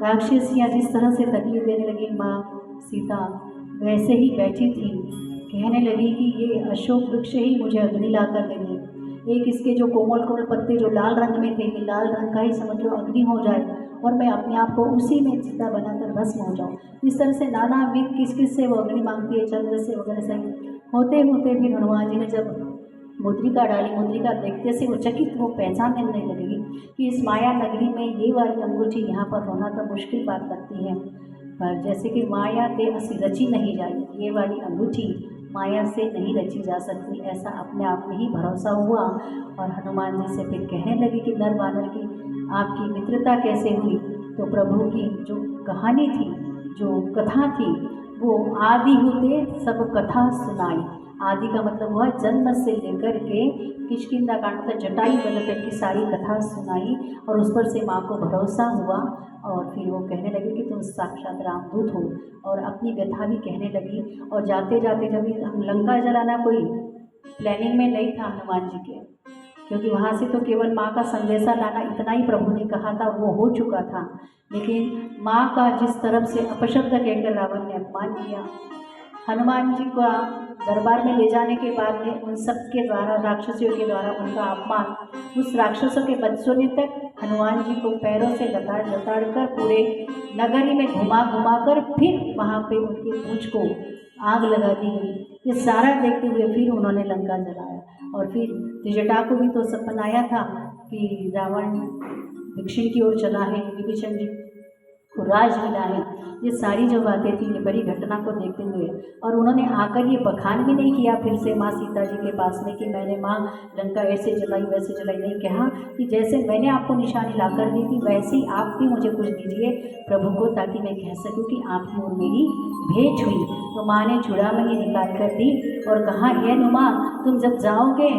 राक्षसियाँ जिस तरह से तकलीफ देने लगी माँ सीता, वैसे ही बैठी थी। कहने लगी कि ये अशोक वृक्ष ही मुझे अग्नि ला कर देंगे। एक इसके जो कोमल कोमल पत्ते जो लाल रंग में थे, ये लाल रंग का ही समझ लो अग्नि हो जाए और मैं अपने आप को उसी में चिता बनाकर भस्म हो जाऊँ। इस तरह से नाना विध किस किस से वो अग्नि मांगती है, चंद्र से वगैरह से। होते होते फिर हनुमान जी ने जब मुद्रिका डाली, मुद्रिका देखते से वो चकित वो पहचानने नहीं लगेगी कि इस माया नगरी में ये वाली अंगूठी यहाँ पर होना तो मुश्किल बात लगती है। पर जैसे कि माया ते असी रची नहीं जाए, ये वाली अंगूठी माया से नहीं रची जा सकती, ऐसा अपने आप में ही भरोसा हुआ। और हनुमान जी से फिर कहने लगी कि नर वानर की आपकी मित्रता कैसे हुई। तो प्रभु की जो कहानी थी, जो कथा थी, वो आदि होते सब कथा सुनाई। आदि का मतलब हुआ जन्म से लेकर के किष्किंधा कांड तक जटायु वध तक की सारी कथा सुनाई और उस पर से माँ को भरोसा हुआ। और फिर वो कहने लगी कि तुम साक्षात रामदूत हो, और अपनी व्यथा भी कहने लगी। और जाते जाते जब हम लंका जलाना कोई प्लानिंग में नहीं था हनुमान जी के, क्योंकि वहाँ से तो केवल माँ का संदेशा लाना इतना ही प्रभु ने कहा था, वो हो चुका था। लेकिन माँ का जिस तरफ से अपशब्द कहकर रावण ने अपमान किया, हनुमान जी का दरबार में ले जाने के बाद में उन सब के द्वारा, राक्षसियों के द्वारा उनका अपमान, उस राक्षसों के बच्चों ने तक हनुमान जी को पैरों से लताड़ लताड़ कर पूरे नगरी में घुमा घुमा कर फिर वहाँ पे उनकी पूंछ को आग लगा दी गई। ये सारा देखते हुए फिर उन्होंने लंका जलाया। और फिर त्रिजटा को भी तो सपना आया था कि रावण दक्षिण की ओर चला है, विभीषण जी को राज मिला है। ये सारी जो बातें थी, ये बड़ी घटना को देखते हुए, और उन्होंने आकर ये बखान भी नहीं किया फिर से माँ सीता जी के पास में कि मैंने माँ लंका ऐसे जलाई वैसे जलाई। नहीं, कहा कि जैसे मैंने आपको निशानी ला कर दी थी वैसे ही आप भी मुझे कुछ दीजिए प्रभु को, ताकि मैं कह सकूँ कि आपकी और मेरी भेंट हुई। तो माँ ने चूड़ामणि निकाल कर दी और कहा, ये नुमा तुम जब जाओगे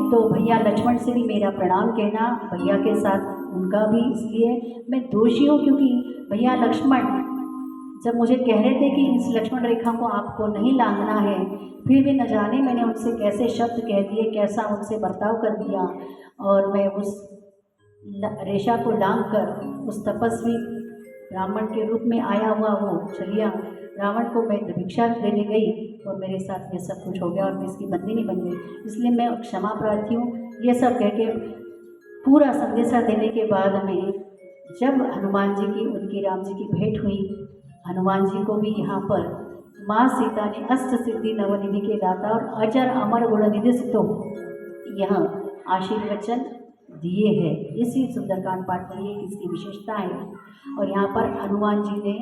तो भैया लक्ष्मण से भी मेरा प्रणाम कहना, भैया के साथ उनका भी, इसलिए मैं दोषी हूँ क्योंकि भैया लक्ष्मण जब मुझे कह रहे थे कि इस लक्ष्मण रेखा को आपको नहीं लांघना है, फिर भी न जाने मैंने उनसे कैसे शब्द कह दिए, कैसा उनसे बर्ताव कर दिया, और मैं उस रेखा को लांघ कर उस तपस्वी ब्राह्मण के रूप में आया हुआ वो छलिया रावण को मैं भिक्षा देने गई और मेरे साथ ये सब कुछ हो गया और मैं इसकी बंदिनी बन गई, इसलिए मैं क्षमा प्रार्थी हूँ। ये सब कह के पूरा संदेशा देने के बाद में जब हनुमान जी की उनकी राम जी की भेंट हुई, हनुमान जी को भी यहाँ पर माँ सीता ने अष्ट सिद्धि नवनिधि के दाता और अजर अमर गुण निधि से तो यह आशीर्वचन दिए हैं। इसी सुंदरकांड पाठ में ये इसकी विशेषता है। और यहाँ पर हनुमान जी ने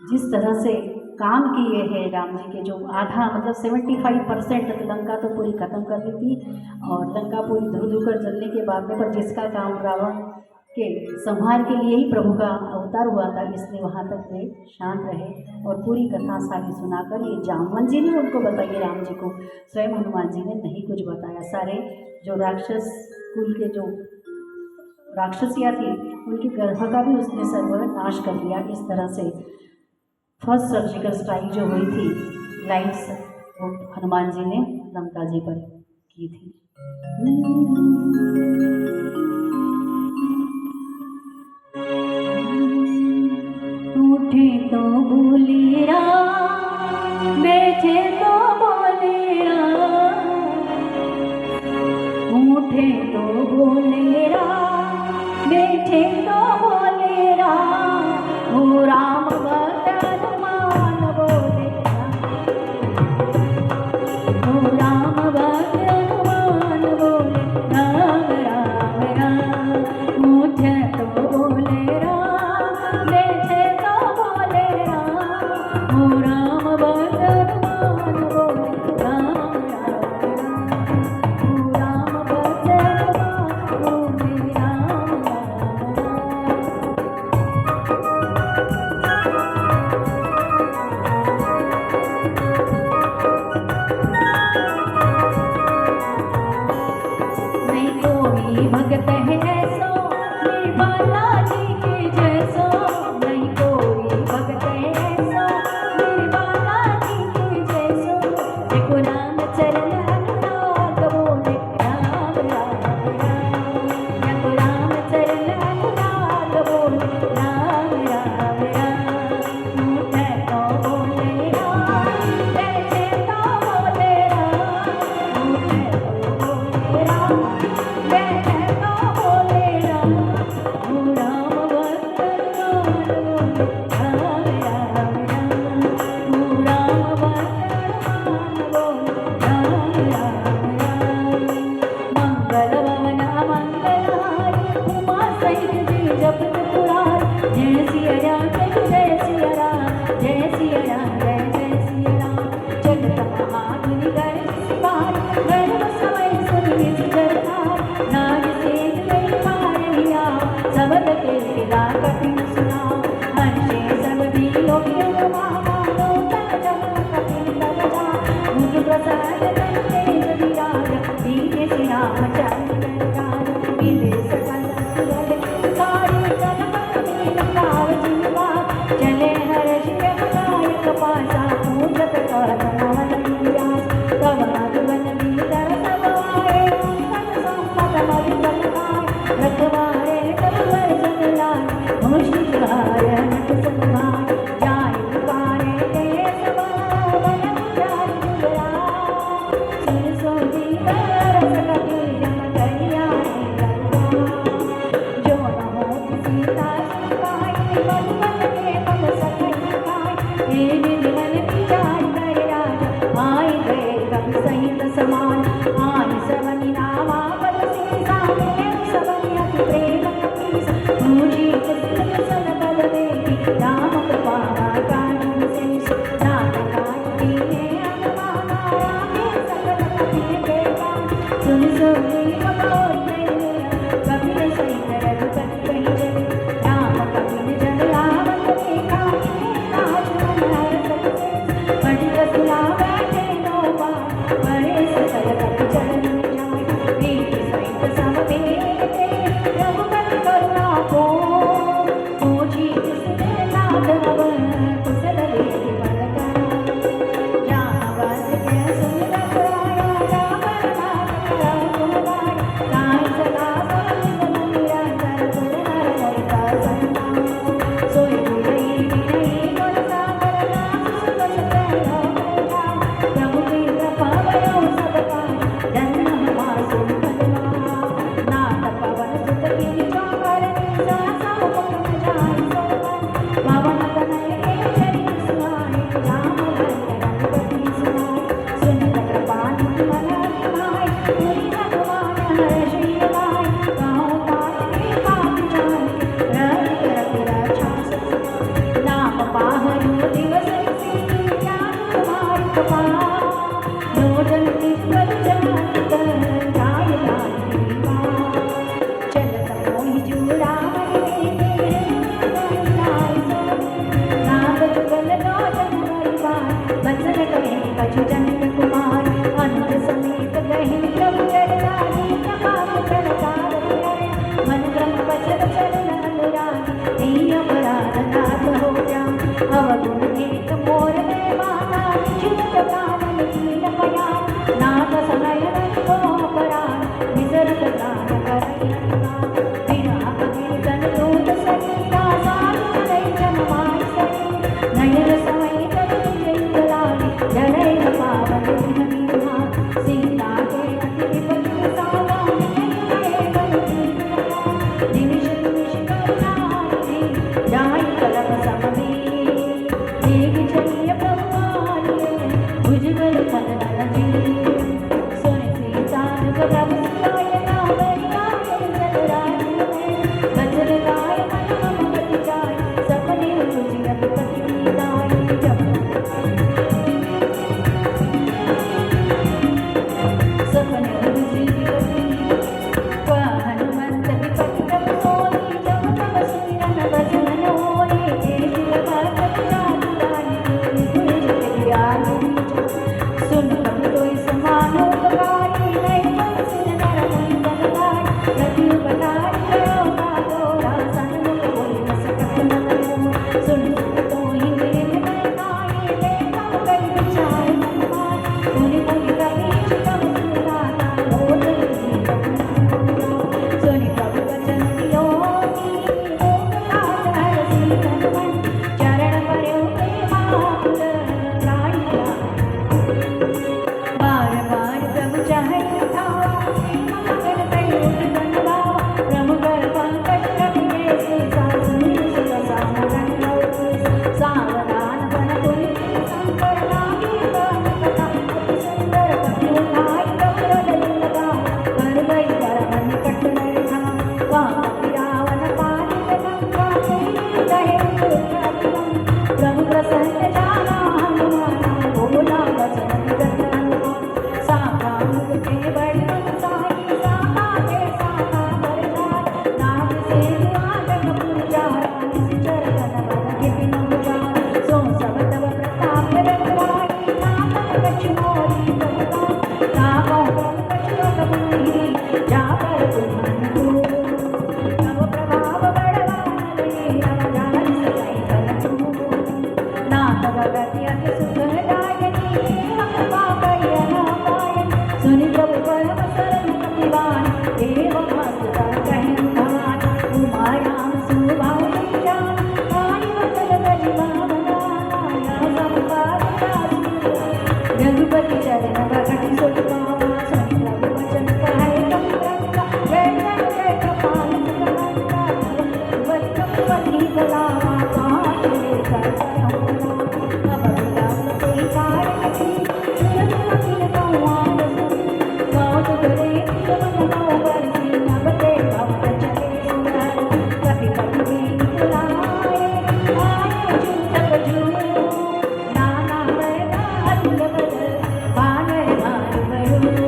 जिस तरह से काम किए हैं राम जी के, जो आधा मतलब 75% लंका तो पूरी खत्म कर दी थी और लंका पूरी धुर धुर कर जलने के बाद में, पर जिसका काम रावण के संहार के लिए ही प्रभु का अवतार हुआ था, इसलिए वहाँ तक वे शांत रहे और पूरी कथा सारी सुनाकर ये जामवन जी ने उनको बताइए राम जी को, स्वयं हनुमान जी ने नहीं कुछ बताया। सारे जो राक्षस कुल के जो राक्षसियाँ थी उनके गर्भ का भी उसने सर्वनाश कर दिया। इस तरह से फर्स्ट सर्जिकल स्ट्राइक जो हुई थी लाइट्स, वो हनुमान जी ने लंका जी पर की थी। उठे तो बोले राम, बैठे तो बोले राम, उठे तो बोले राम, बैठे तो बोले राम, ओ राम भक्त हनुमान बोले राम, ओ राम भक्त हनुमान बोले राम राम राम। उठे तो बोले राम, बैठे तो बोले राम, ओ राम भक्त हनुमान बोले राम राम राम, ओ राम भक्त हनुमान बोले राम राम राम। रोजन ईश्वर जात कर जाय लागी बात चलत मोहि जुड़ावै तेरे नाग जुगल रोजन परिवार बचन कहे कछु जनक कुमार अनुज समेत गहि प्रभु चरणारी प्रभाव चढ़कार मन क्रम बचन चरण अनुरागी तीय अपराध नाथ हो जा अवगुण एक मोर में माना चित्त कानन कीन पया नाथ समय को अपराध विसरत प्राण करैया विराप कीर्तन दूत सखिया साधु करई जन्माय सखी नयन समय कवि जंगलानि जड़ै पावन बिरहा सीता के अति विपत्ति सावा निमिष निमिष करुणानिधि जाय कलप समदीन देख चलिय प्रभु भुजबल खनन जी सुन सीता प्रभु सियाय नावै आए जलराज बजर गाय मन मम गति जाय सपने तुझि अभिपति कीनाय जब सपने तुझि विपति हनुमंत विपति तब सोई जब तब सुमिरन भजन होए एक भगत जानी गुरु ज्ञान सुन कपि कोई समानो गवाई नहीं मन सुन नर मुनि जगदाई रति उपकारी करो कागोरा सन्मुख कोई न सकत न सुन तो ही मेरे में गाये देखा कई विचार मन मार मुनि मुनि कपि तब सुनाता लोट सुनि प्रभु वचन दियो चरण पर्यो मातुर लाइया बार बार प्रभु चाहे उठावा मगन कई उठा प्रभु कर पंकज रखे सीता सुनी सुख सामगन सावधान बन तुम शंकर नागी गान कथा अति सुंदर कपि उठाई प्रभु हृदय लगा कर गई परम निकट बैठा वहाँ रावण पालित लंका कहे प्रभु प्रसन्न जाना हनुमाना बोला वचन विगत हनुमान साका मुख के वर्णन साई साका के साका पर जाय नाम से आगम पूजारा निश्चर कन बन विपिन उजारा सो सब तब प्रताप रघुराई नाथ कछु मोरी बलवा ताको प्रभु कछु रोग नहीं जा पर तुम तब प्रभाव बड़वान ले अवजान सजाई कन नाथ भगति अति सुखदायनी कृपा करिय नारायण सुनि प्रभु परम शरण प्रतिवान एवं मस्तक कहि उठान उमायाम सुभाव जान पानी वचन गज भावना नाया संपाद रघुपति चरण भगति सुख पावा सुनि प्रभु वचन कहे कम रंगा जय जय जय कपाल सिकंदरा वत्कपति गलावा काट लेकर चढ़ौला अब विलास कोई कार नहीं सुरत अखिल कौआन गाँव तुगरे मन गाँव बरसी नब ते भवन चले सुंदर कभी कभी भी बुलाए आए झूठक झूठ नाना बरदा अतुल बदल बानर भार बरू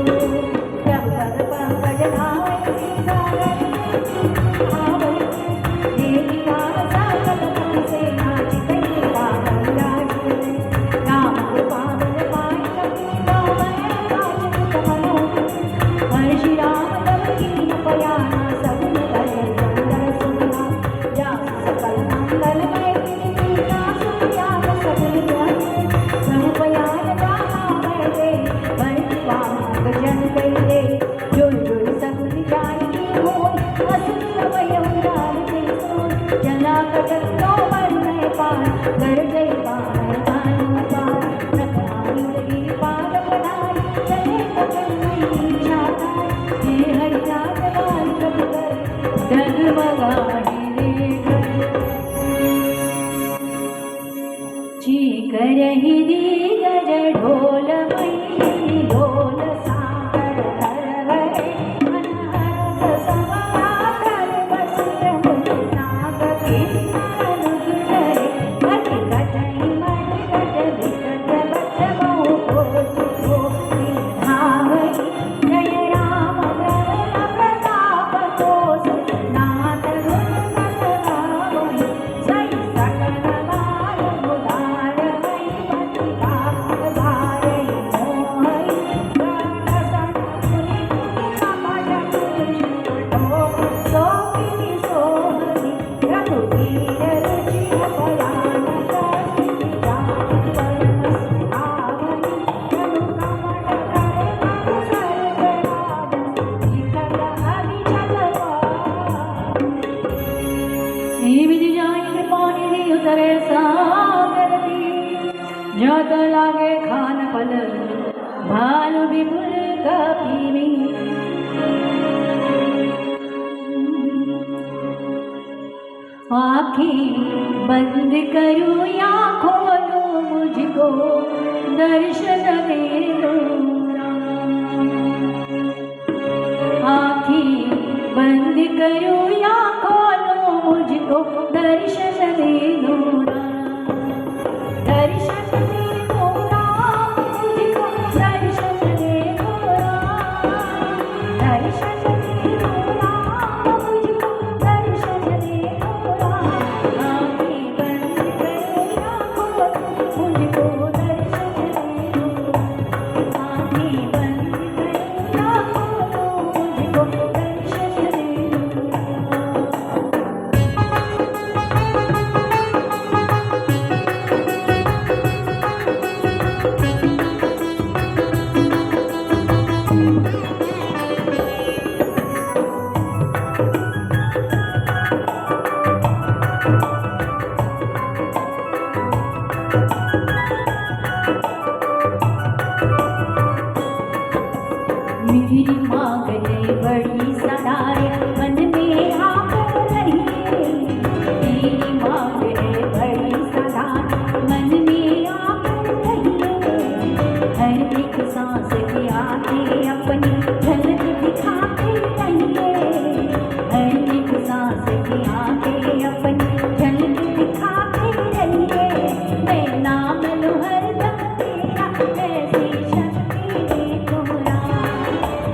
विपुल कपि आँखें बंद करूं या खोलूं मुझको दर्शन दे दो। आँखें बंद करूं या खोलूं मुझको दर्शन दे दो। दर्शन दे दो मुझको दर्शन दे दो। दर्शन दे दो मुझको दर्शन दे दो। आँखें बंद करो या खोलो मुझको दर्शन दे दो। आँखें बंद करो या खोलो मुझको दर्शन दे दो। मेरी मांगने बड़ी सदाए मन में आप रहिए। मेरी मांगने बड़ी सदाए मन में आप रहिए। हर एक सांस के आते अपनी झलक दिखाते रहिए। हर एक सांस के आते अपनी झलक दिखाते रहिए। मैं नाम लूं हरदम तेरा ऐसी शक्ति दे तोरा।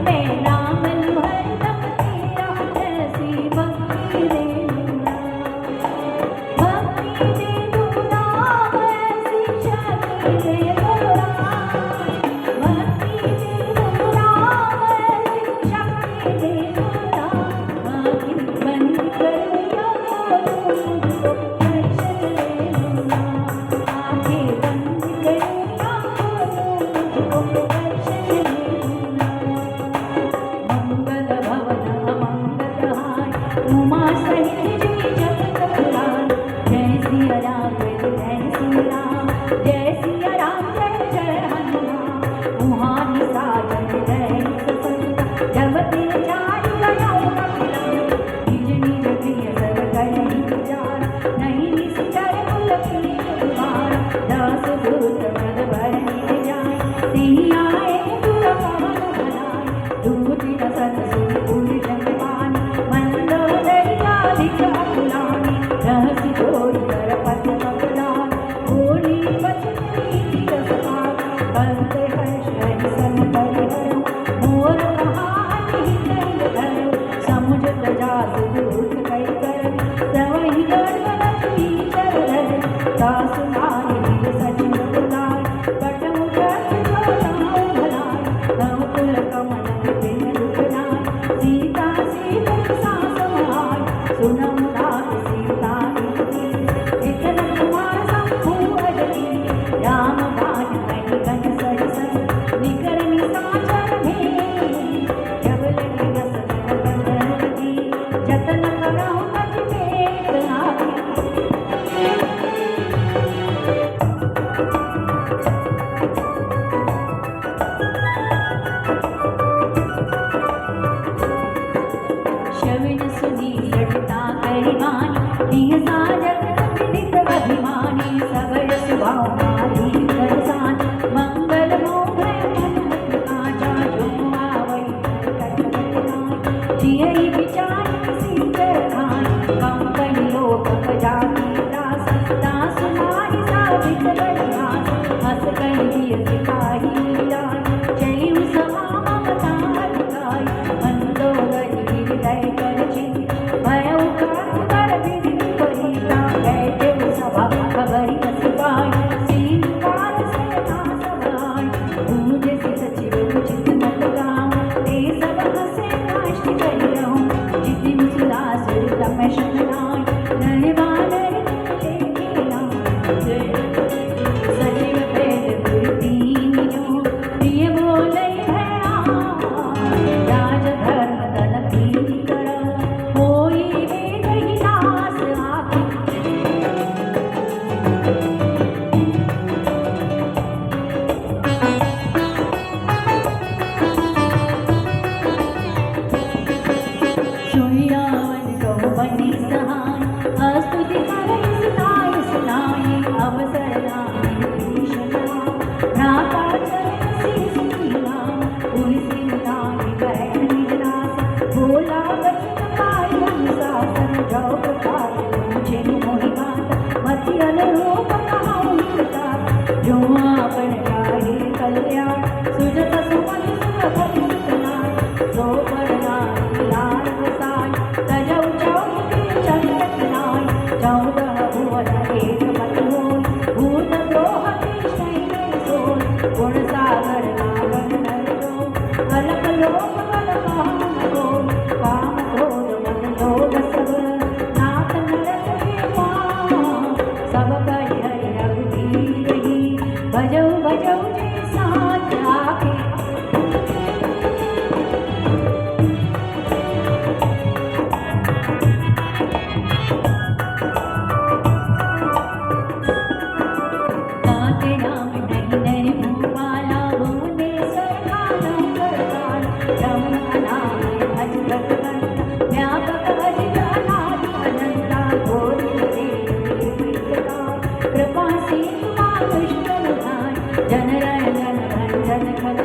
मैं नाम लूं हरदम तेरा ऐसी भक्ति दे दूंगा। भक्ति दे दूंगा ऐसी शक्ति दे दूंगा। भक्ति दे दूंगा ऐसी शक्ति दे दूंगा। आँखें बंद करो या खोलो मुझको दर्शन दे दूंगा। आँखें बंद करो या खोलो मुझको दर्शन दे दूंगा। मंगल भवन मंगलहारी उमा सहित जय जगत पुराण। जय सिया राम जय सिया राम जय सिया राम जय जय हनुमान। तुम्हारी साजन जय ससुर जब ते जाई गया निज निज प्रिय सब कहीं विचार। नहीं निश्चर कुल प्रिय द्वार। दास दूत पद भरने जाए सिया तुर पवन बनाए। दूत रसत सुन पुर जगवानी मंदोदरिया दिख अकुलानी। रहसि जोर कर पथ पकड़ान बोली बचती रसपाल। करते हर्ष हरि सन परिहरो मोर कहानी कही धरो। समुझ प्रजा सुदूत कई कर सवहि गर्व लक्ष्मी चर धर। दास नारी वीर सचिव बुलाए कटहु कट जोताऊ भलाए। तव कुल कमल विपिन दुखनाय सीता सीत सास समाय। सुनहु नाथ सीता नीति इतन कुमार शंभु अजनी। राम बाण मणि गण सर सर निकर निशाचर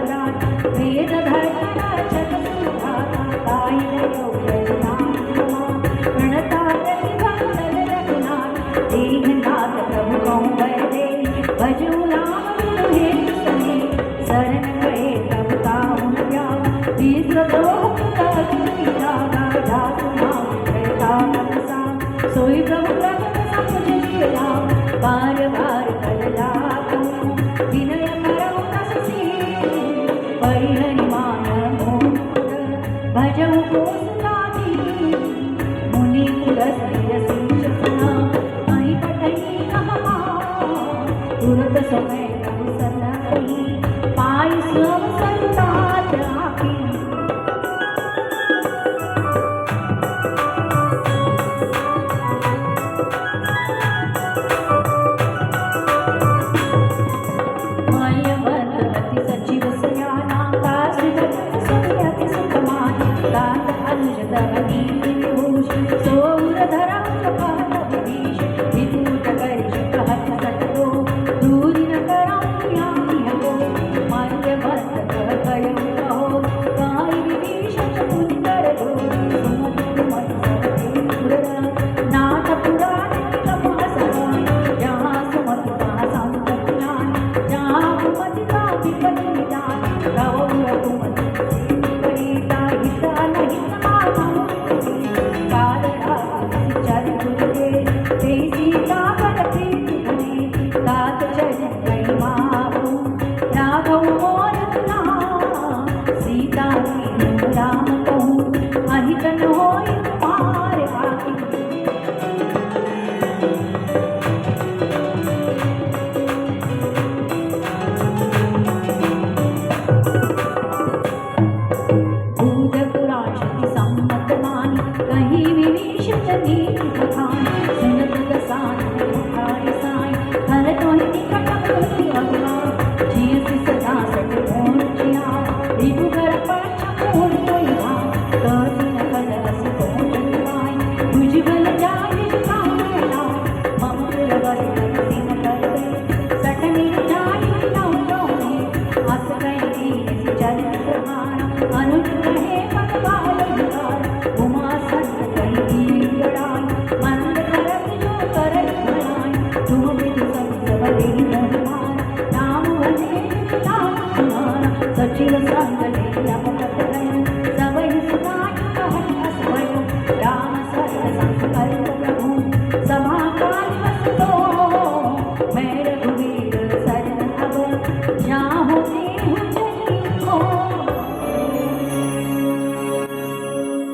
पुराता वेद धर्म रक्षक सुधाता ताई दयो प्रभुनाथ प्रणता प्रतिभक्त रघुनाथ दीननाथ प्रभु कहूँ वर दे भजू नाम तुम्हे सने शरण गए तब ताहु क्या विश्व दोष सोई प्रभु प्रभु समुझ राम बार बार कलला विनय करो रससी परिहरि मान भजऊ कोसलादी मुनि पुरस्तिर सिंचना मही पटनी कहमा तुरत समय प्रभु सन्नति पाई स्वम संतात आकी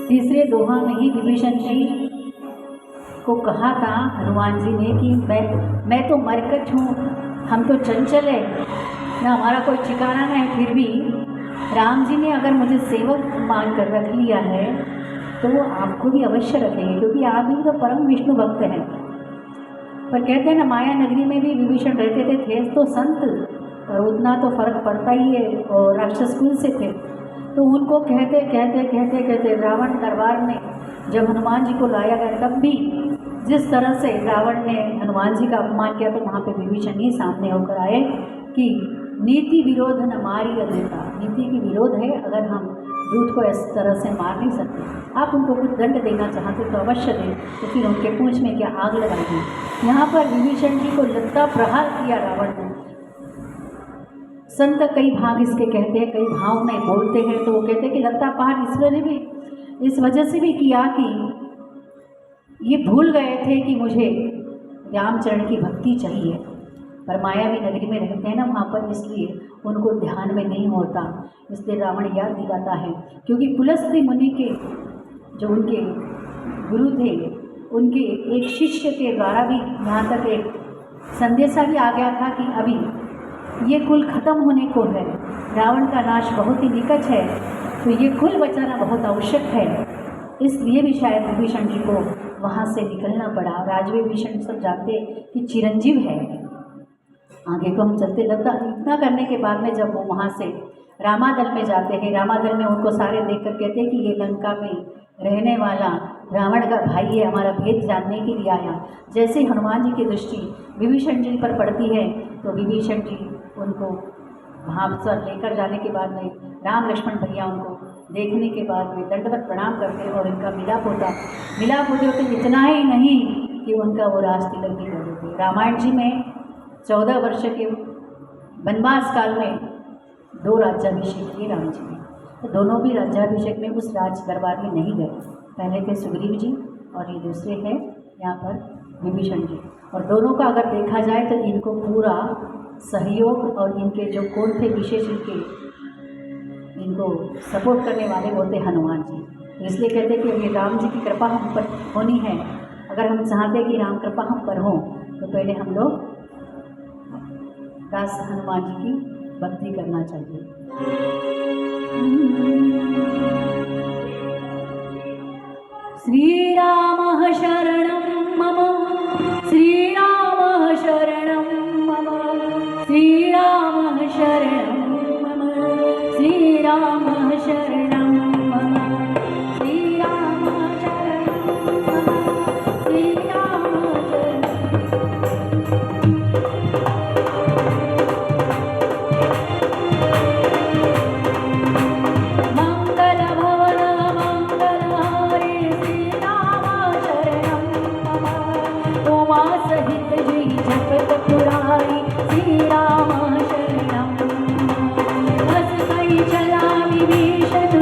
तीसरे दोहा में ही विभीषण जी को कहा था हनुमान जी ने कि मैं तो मरकट हूँ, हम तो चंचल है ना, हमारा कोई ठिकाना नहीं, फिर भी राम जी ने अगर मुझे सेवक मान कर रख लिया है तो वो आपको भी अवश्य रखेंगे, क्योंकि आप भी तो परम विष्णु भक्त हैं। पर कहते हैं ना, माया नगरी में भी विभीषण रहते थे तो संत, और उतना तो फर्क पड़ता ही है, और राक्षस कुल से थे। तो उनको कहते रावण दरबार में जब हनुमान जी को लाया गया, तब भी जिस तरह से रावण ने हनुमान जी का अपमान किया, तो वहाँ पे विभीषण ही सामने होकर आए कि नीति विरोध न मारी देता, नीति की विरोध है, अगर हम दूत को इस तरह से मार नहीं सकते, आप उनको कुछ दंड देना चाहते तो अवश्य दें, तो फिर उनके पूंछ में क्या आग लगाएगी। यहाँ पर विभीषण जी को लत्ता प्रहार किया रावण ने। संत कई भाग इसके कहते हैं, कई भाव में बोलते हैं, तो वो कहते हैं कि लत्ता प्रहार ईश्वर ने भी इस वजह से भी किया कि ये भूल गए थे कि मुझे रामचरण की भक्ति चाहिए, पर मायावी नगरी में रहते हैं ना वहाँ पर, इसलिए उनको ध्यान में नहीं होता, इसलिए रावण याद दिलाता है। क्योंकि पुलस्त्य मुनि के जो उनके गुरु थे, उनके एक शिष्य के द्वारा भी यहाँ तक एक संदेशा भी आ गया था कि अभी ये कुल खत्म होने को है, रावण का नाश बहुत ही निकट है, तो ये कुल बचाना बहुत आवश्यक है। इसलिए भी शायद विभीषण जी को वहाँ से निकलना पड़ा। राजवे विभीषण सब जानते कि चिरंजीव है। आगे को हम चलते लगता, इतना करने के बाद में जब वो वहाँ से रामादल में जाते हैं, रामादल में उनको सारे देख कर कहते हैं कि ये लंका में रहने वाला रावण का भाई है, हमारा भेद जानने के लिए आया। जैसे ही हनुमान जी की दृष्टि विभीषण जी पर पड़ती है तो विभीषण जी उनको वहाँ पर लेकर जाने के बाद में राम लक्ष्मण भैया उनको देखने के बाद में दंडवत प्रणाम करते और इनका मिलाप होता। मिलाप होते होते इतना ही नहीं कि उनका वो राज तिलक भी कर देते। रामायण जी में 14 वर्ष के वनवास काल में 2 राज्याभिषेक किए राम जी ने, तो दोनों भी राज्याभिषेक में उस राज दरबार में नहीं गए। पहले थे सुग्रीव जी और ये दूसरे हैं यहाँ पर विभीषण जी। और दोनों का अगर देखा जाए तो इनको पूरा सहयोग और इनके जो कौन थे विशेष इनको सपोर्ट करने वाले वो थे हनुमान जी। तो इसलिए कहते हैं कि ये राम जी की कृपा हम पर होनी है। अगर हम चाहते हैं कि राम कृपा हम पर हो तो पहले हम लोग दास हनुमान जी की भक्ति करना चाहिए। श्री राम शरणं मम, श्री राम शरणं मम, श्री राम शरणं मम, श्री राम शरणं मम, श्री राम शरणं मम, श्री राम श्री राम शरणं, बस कई चला विभीषण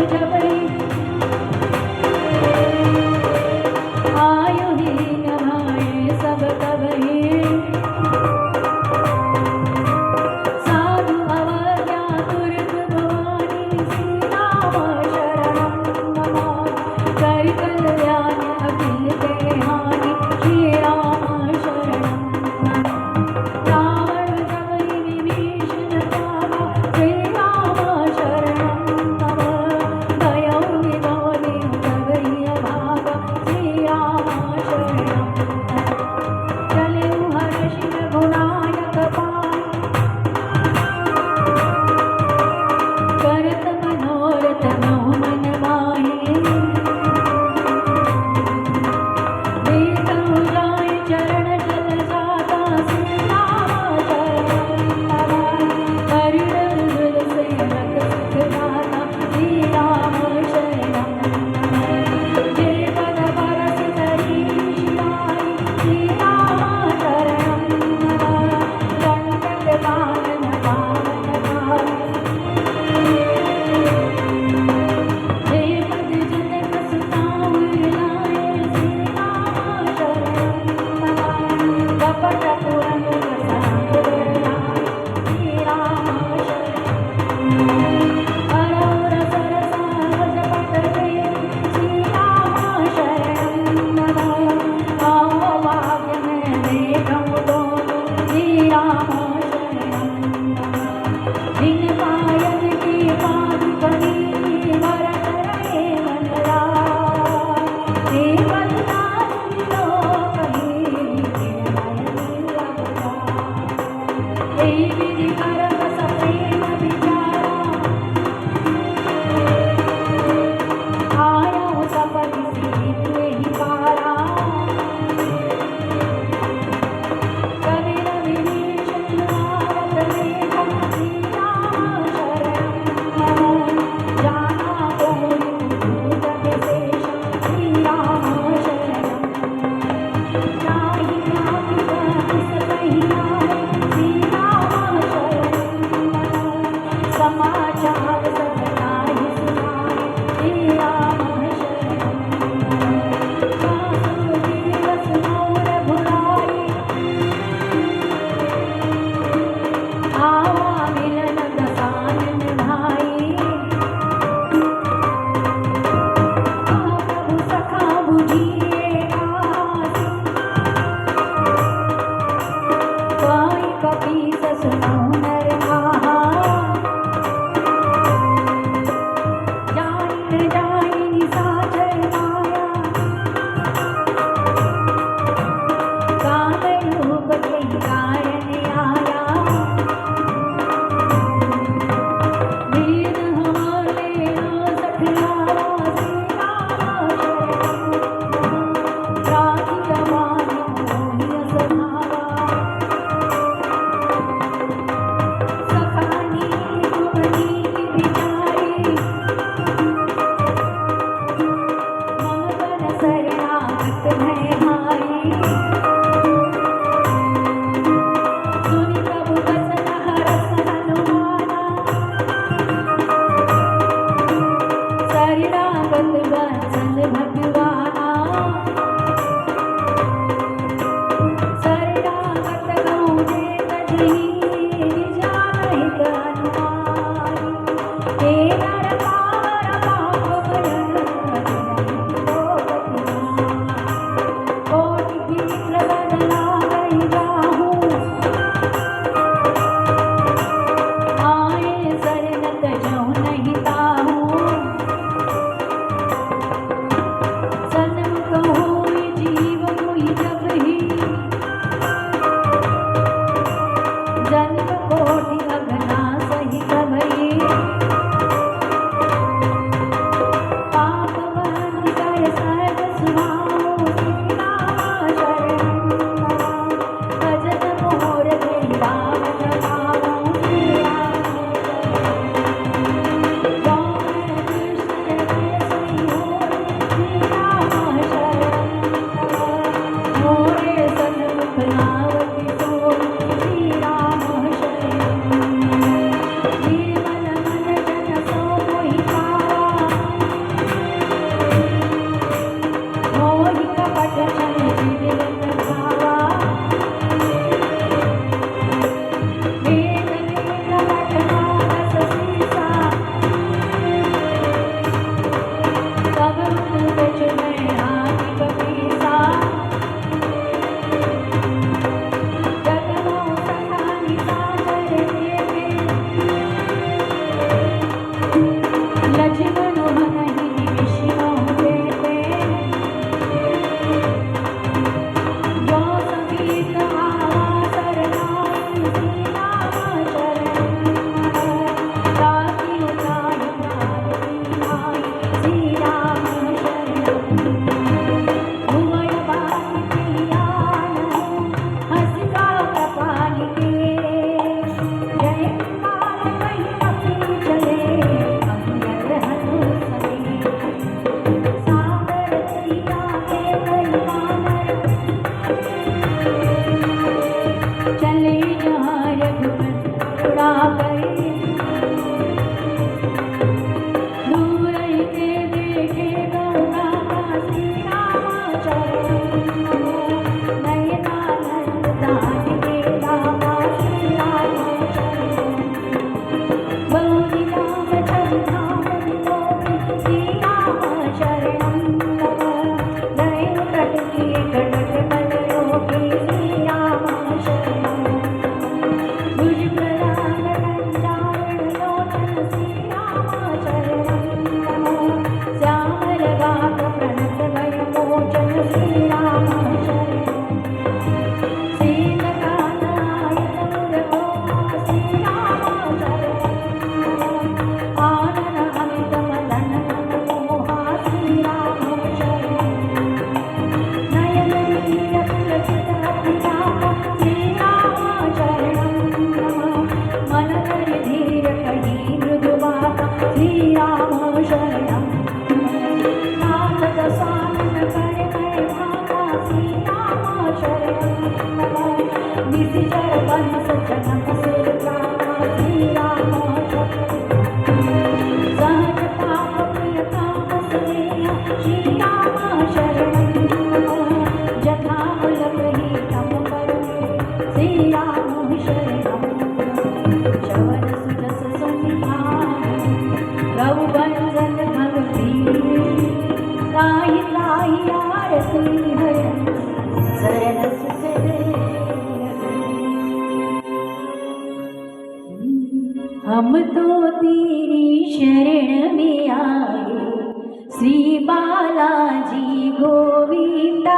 श्री बालाजी गोविंदा,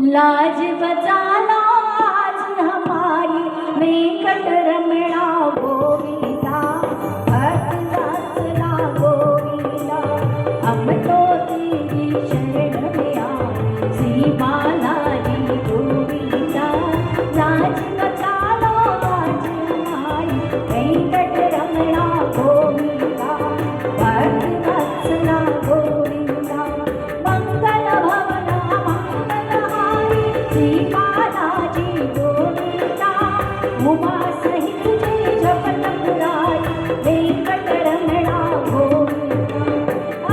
लाज बचा लो आज हमारी वेंकट रमणा गोविंदा, भक्तवत्सला गोविंदा, हम तो तेरी शरण में आए। श्री बालाजी गोविंदा, लाज बचा लो आज हमारी वेंकट रमणा गोविंदा, भक्तवत्सला गोविंदा, मंगल भवना मंगलहारी श्री बालाजी गोविंदा, उमा सहित जय जपत मुरारी वेंकट रमणा गोविंदा,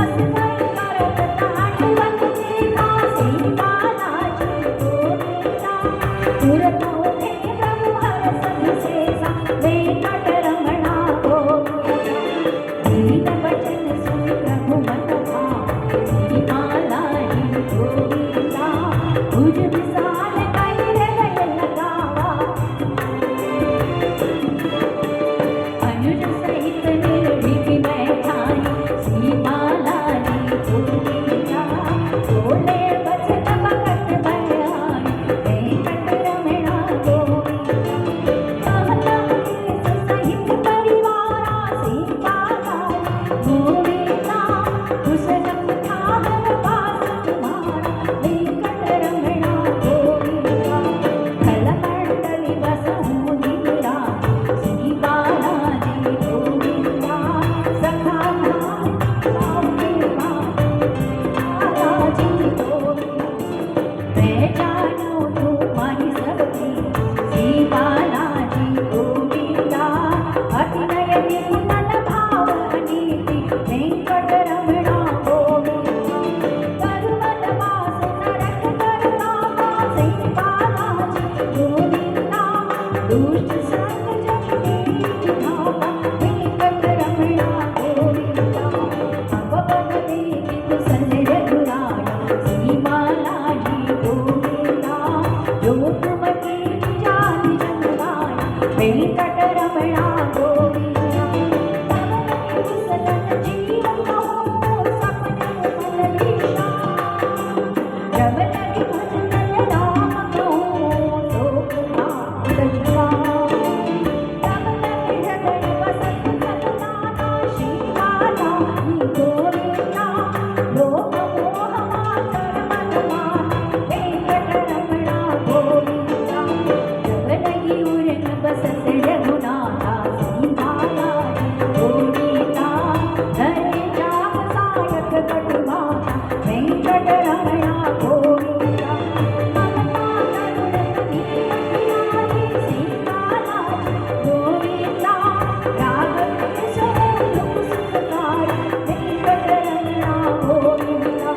अस्मय करत तांडवत देखा श्री बालाजी गोविंदा, तुरत उठे प्रभु हर्ष विशेषा वेंकट रमणा गोविंदा, दीन वचन सुन प्रभु मन भाए श्री बालाजी गोविंदा, भुज विशाल कई हृदय लगावा, अनुज सहित निर्भीक बैठाई श्री बालाजी गोविंदा, बोले बचन भगत भयाई वेंकट रमणा गोविंदा, कहता केस सहित परिवारा श्री बालाजी गोविंदा, कुशलम ठाहर वास तुम्हारा वेंकट रमणा गोविंदा, खलमंडली बसहु नीरा श्री बालाजी गोविंदा, सखा बालाजी गोविंदा, मैं जानू तुम्हारी सबकी श्री बालाजी गोविंदा, अति नयन गुणन भाव अनीति वेंकट रमणा गोविंदा, पर्वत वास नरक करतावा श्री बालाजी गोविंदा, दुष्ट संग जग तेरी धावा वेंकट रमणा गोविंदा, भगवत देवी कुशल रघुराया श्री बालाजी गोविंदा, जो तुम तेरी जान जनवाया वेंकट रमणा गोविंदा, तब कुशल जीवन हो सपने मन दिशा, जब लगे भजन राम को शोक नाथ जिया, तब लगे हृदय बसत सतनाना श्री बालाजी गोविंदा, लोभ मोह मातर मन मार वेंकट रमणा गोविंदा, जब लगी उरन बसत रघुनाथा श्री बालाजी गोविंदा, धरे जाप सायक कटुमाता वेंकट रमणा गोविंदा, ममता करुण दीनदयाली श्री बालाजी गोविंदा, राघव केशव दुख सुखकारी वेंकट रमणा गोविंदा,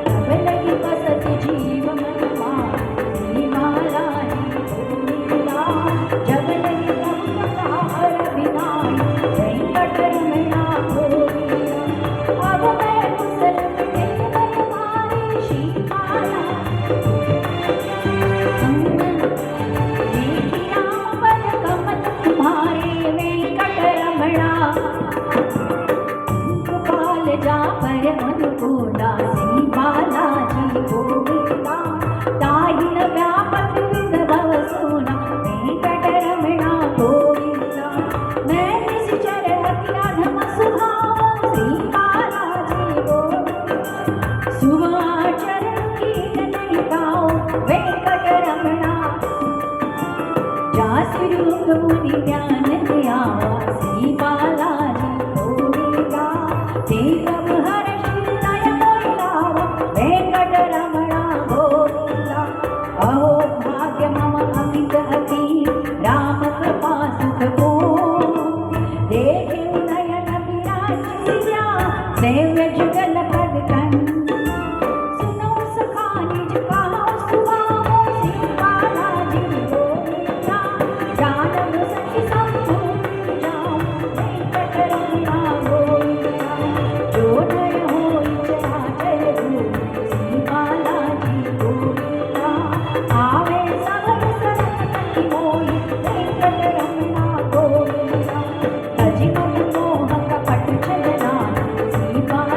तब लगी बसत जीव मन मार श्री बालाजी गोविंदा, जब लगी तब प्रताप विनाई वेंकट रमणा गोविंदा, अब मैं कुशल में तुम्हारी श्री बालाजी देखी राम पद कमल तुम्हारे वेंकट रमणा, गोपाल जा पर अनुकूला श्री बालाजी गोविंदा, ताहिन व्यापक विधव सोना वेंकट रमणा गोविंदा, मैं निश्चर अति अधम सुभाव श्री बालाजी गोविंदा, शुभाचरण कीन नहीं गाओ वेंकट रमणा, जासु रूप मुनि ज्ञान दियावा श्री बालाजी गोविंदा, देव हर्ष हृदय मोहि लावा वेंकट रमणा गोविंदा, अहो भाग्य मम अमित अति राम कृपा सुख को, देखे नयन विराज सिया सेव्य जुगल पद कंठ, सुनो सखा निज कहा सुभाओ श्री बालाजी गोविंदा, जानब सखी सब भूल जाओ वेंकट रमणा गोविंदा, जो नर होई चराचर भूल श्री बालाजी गोविंदा, आवे सगर सरन तनि मोहि वेंकट रमणा गोविंदा, तज मन मोह कपट छलना श्री बालाजी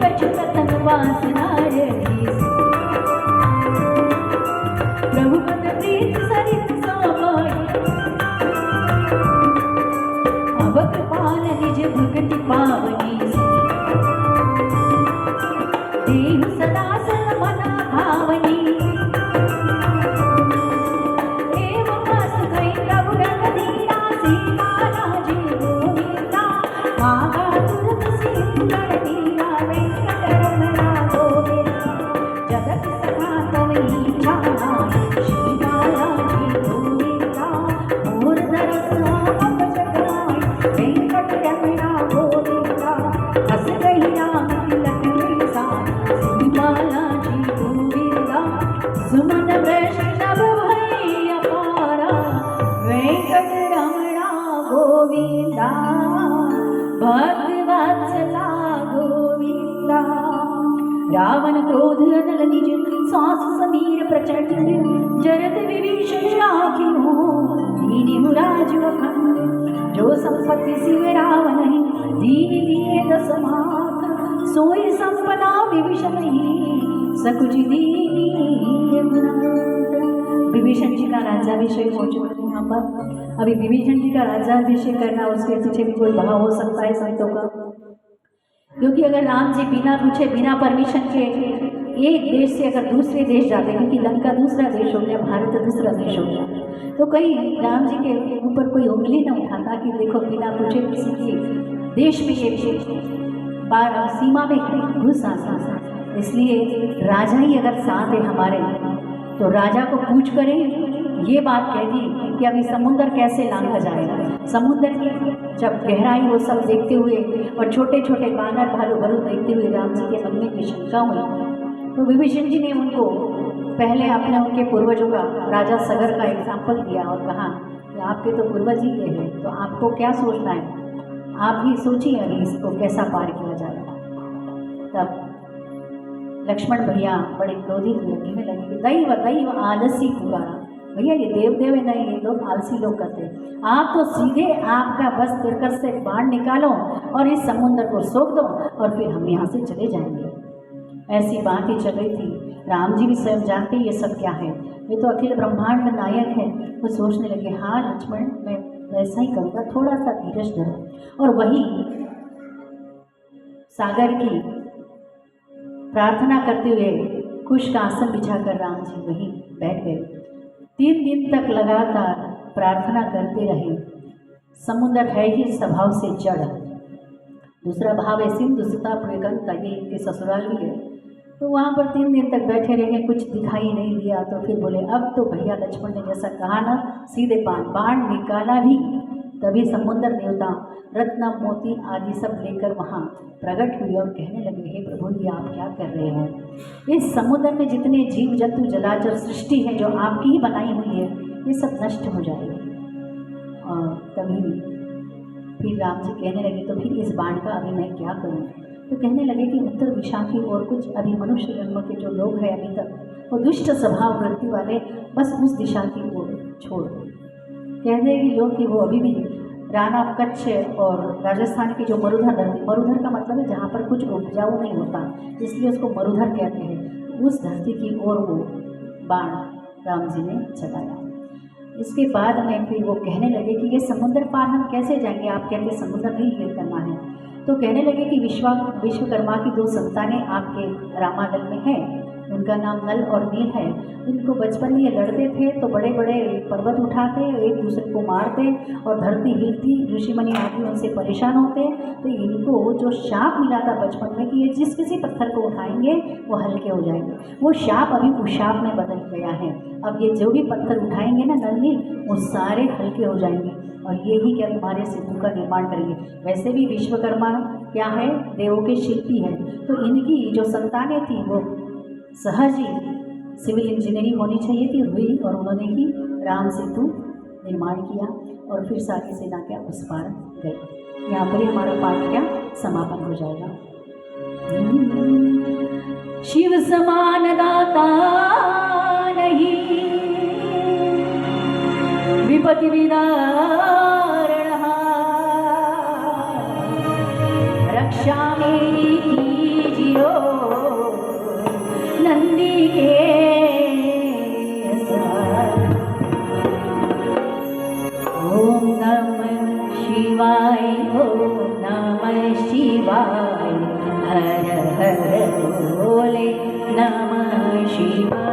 कछुकतन वासना रही प्रभु पद प्रीत सरित सोई अब कृपाल निज भक्ति पावनी देहु सदा सलमना भावनी रावण क्रोध अनल निज श्वास समीर प्रचंड जरत विभीषण शाखिनो दीनि मुराज अखंड जो संपत्ति शिव रावण ही दीन दिए दस माथ सोई संपदा विभीषण ही सकुच दीनी। विभीषण जी का राज्याभिषेक हो चुका है यहाँ पर। अभी विभीषण जी का राज्याभिषेक करना उसके पीछे भी कोई भाव हो सकता है संतों का, क्योंकि अगर राम जी बिना पूछे बिना परमिशन के एक देश से अगर दूसरे देश जाते, क्योंकि लंका दूसरा देश हो गया, भारत दूसरा देश हो गया, तो कहीं राम जी के ऊपर कोई उंगली न उठाता कि देखो बिना पूछे किसी के देश में ये सीमा में घुस आना। इसलिए राजा ही अगर साथ है हमारे तो राजा को पूछ करें ये बात कह दी कि अभी समुद्र कैसे लांघा जाएगा। समुद्र की जब गहराई वो सब देखते हुए और छोटे छोटे बानर भालू भलू देखते हुए राम जी के मन में शंका हुई, तो विभीषण जी ने उनको पहले अपने उनके पूर्वजों का राजा सगर का एग्जाम्पल दिया और कहा कि आपके तो पूर्वज ही ये है, तो आपको क्या सोचना है, आप ही सोचिए अभी इसको कैसा पार किया जाए। तब लक्ष्मण भैया बड़े क्रोधित हुए, कहने लगे दैव दैव आलसी पुकारा। भैया ये देव है नहीं, ये लोग आलसी लोग करते हैं। आप तो सीधे आपका बस तिरकर से बाण निकालो और इस समुद्र को सोख दो और फिर हम यहाँ से चले जाएंगे। ऐसी बात ही चल रही थी। राम जी भी स्वयं जानते ये सब क्या है, ये तो अखिल ब्रह्मांड नायक है। वो सोचने लगे हाँ लक्ष्मण मैं वैसा ही करूँगा, थोड़ा सा धीरज धरो। और वही सागर की प्रार्थना करते हुए कुश का आसन बिछाकर राम जी वहीं बैठ गए। 3 दिन तक लगातार प्रार्थना करते रहे। समुद्र है ही स्वभाव से जड़, दूसरा भाव है सिंधु सुता प्रगंता, ये इनके ससुराल भी है। तो वहाँ पर 3 दिन तक बैठे रहे, कुछ दिखाई नहीं दिया। तो फिर बोले अब तो भैया लक्ष्मण ने जैसा कहा ना, सीधे बाण निकाला भी, तभी समुद्र देवता रत्न मोती आदि सब लेकर वहाँ प्रकट हुए और कहने लगे हे प्रभु ये आप क्या कर रहे हो, इस समुद्र में जितने जीव जंतु जलाचर सृष्टि है जो आपकी ही बनाई हुई है ये सब नष्ट हो जाएगी। और तभी फिर राम जी कहने लगे तो फिर इस बाण का अभी मैं क्या करूं। तो कहने लगे कि उत्तर दिशा की और कुछ अभी मनुष्य जन्म के जो लोग हैं अभी तक वो दुष्ट स्वभाव वृत्ति वाले, बस उस दिशा की ओर छोड़ दो। कहने लगे लोग कि वो अभी भी राना कच्छ और राजस्थान की जो मरुधर धरती, मरुधर का मतलब है जहाँ पर कुछ उपजाऊ नहीं होता, इसलिए उसको मरुधर कहते हैं, उस धरती की ओर वो बाण राम जी ने चलाया। इसके बाद में फिर वो कहने लगे कि ये समुद्र पार हम कैसे जाएंगे, आप कहते समुद्र नहीं पार करना है। तो कहने लगे कि विश्वकर्मा की 2 संतानें आपके रामादल में हैं, उनका नाम नल और नील है। इनको बचपन में ये लड़ते थे तो बड़े बड़े पर्वत उठाते, एक दूसरे को मारते और धरती हिलती, ऋषि मुनि आदि उनसे परेशान होते। तो इनको जो शाप मिला था बचपन में कि ये जिस किसी पत्थर को उठाएंगे वो हल्के हो जाएंगे, वो शाप अभी उशाप में बदल गया है। अब ये जो भी पत्थर उठाएंगे ना नल नील, वो सारे हल्के हो जाएंगे और ये ही क्या तुम्हारे सिद्धू का निर्माण करेंगे। वैसे भी विश्वकर्मा क्या है, देवों के शिल्पी है। तो इनकी जो संतानें थी वो सहज ही सिविल इंजीनियरिंग होनी चाहिए थी, हुई, और उन्होंने ही राम सेतु निर्माण किया और फिर सारी सेना क्या उस पार गई। यहाँ पर ही हमारा पाठ क्या समापन हो जाएगा। शिव समान दाता नहीं, विपत्ति विदारणः, रक्षा मेरी कीजिए हो नंदी के ओम नमः शिवाय ओम नमः शिवाय हर हर बोले नमः शिवाय।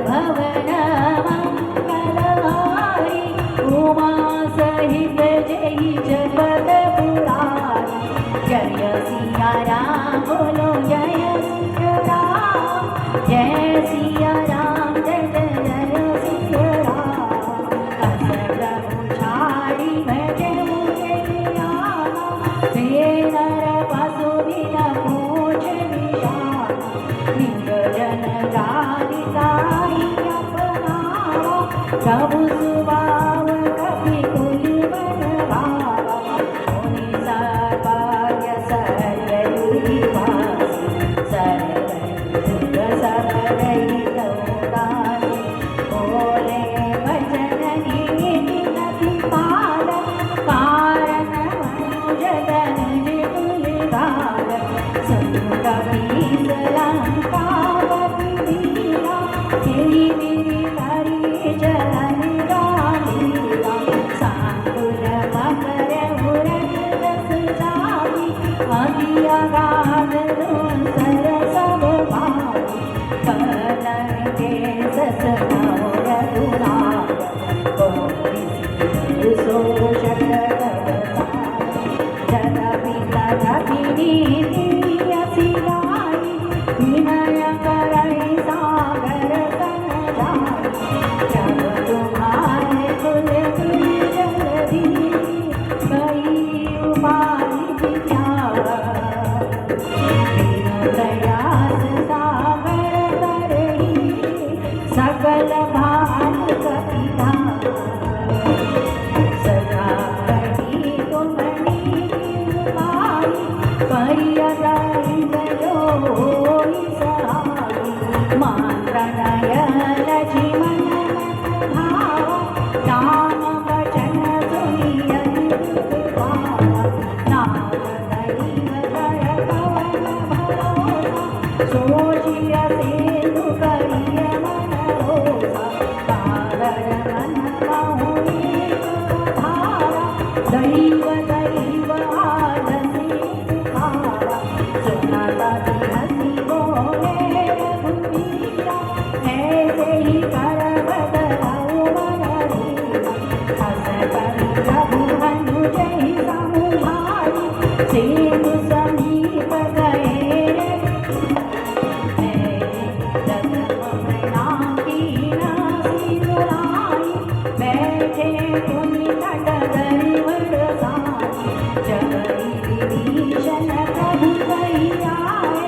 भवन मंगलहारी उमा सहित जय जगत पुरारी जय सिया राम बोलो जय सिया राम जय सिया राम जय जय सिया राम असरु छाड़ी भजे मुझे आना हे नर पशुविन पूछ निशान लिंग जन जानी साई अपनावा प्रभु सुभाव कपि कुल बनवावा मुनि सर्वार्य सर्वयुधि वासी सर्वयुग सबरहित उदासी बोले भजन नीति नति पाल कारण मनुज धनुज तुलगाल सुनु कपि लंकावती वीरा तेरी मेरी हरि चरण रालीला सांकुल मकर मुरन रस जाई अति अगाध सरस भाई कलन के सस मोर दुलार सो शत जन पिता जपिनी सिलाई विनय करई सागर तन जाई जब तुम्हारे कुल जल्दी कई उपाधि विचारा प्रयास सागर करही सकल भान कपिता सदा कही तुमनी कृपाई परियदाई जो होई सहाई मात्र नयन जीवन भावा नाम वचन सुनियति कृपावा नाम दैव कर पवन भरोसा सोचिय सेतु करिय मन रोसा सागर मन बहुनी धारा दैव दैव आदसी पुकारा सुनता हसी बोले रघुवीरा ऐसे ही कर बदलाऊ मन रीरा हस करी प्रभु अनुज ही समुझाई सेतु समीप गए बैठे पुनि तट दरिवट साई जगई विभीषण प्रभु कही आए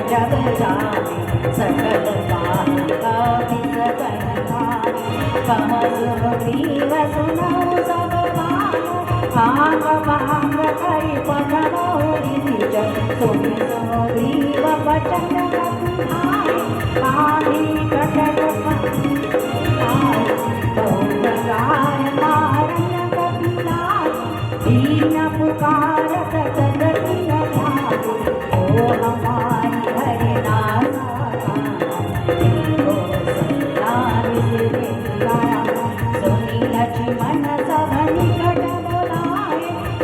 जब जाने सकल कभी सकल कह सुग्रीव सुनो सब भांग भांग करि पठनो निज सुनि सुग्रीव वचन आदि कटक गाय मारन कपिलाय दीन पुकारत जगति अपार ओ हमारी हरि नाथ सुनी लक्ष्मण सब निकट बोलाए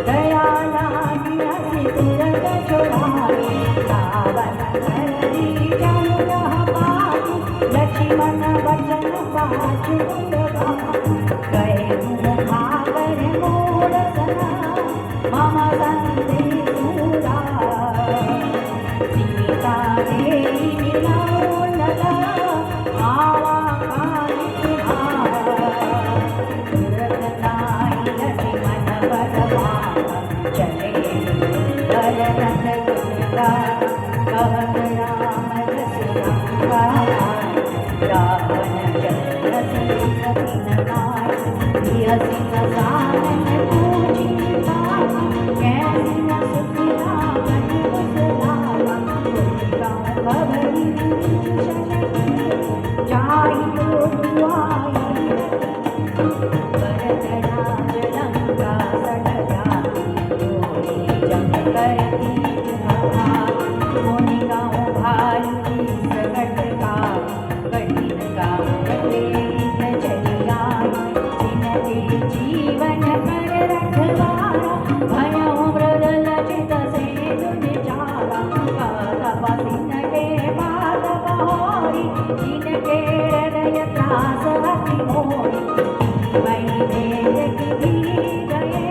दया लागी हसी तुरंत छुड़ाए रावण धरती जमुन पाई लक्ष्मण वचन पाछु गए भागर मूढ़ सना मम संदेशूरा सीता देवी मिलाऊंगा आवा काली तुम्हारा तुरंत नाई लक्ष्मण बलवान चले भरत गुंगा कहत राम रसिया रावण चंद्र सिंह बिन नाय प्रिय सिंह सानन पूछी कैसी न सुखी रावण कुशलावा गाँव खबरी जाई तो दुआई भरत राज लंका सड़ जाती जंग करती मुनि गाँव भालू सकट का कठिन गाँव प्रेरित चली आई जिनके जीवन कर रखवारा भयो मृद लजित से तुझ जारा तपसिन के बाद बहोरी जिनके हृदय त्रास अति मोरी वही देख की गए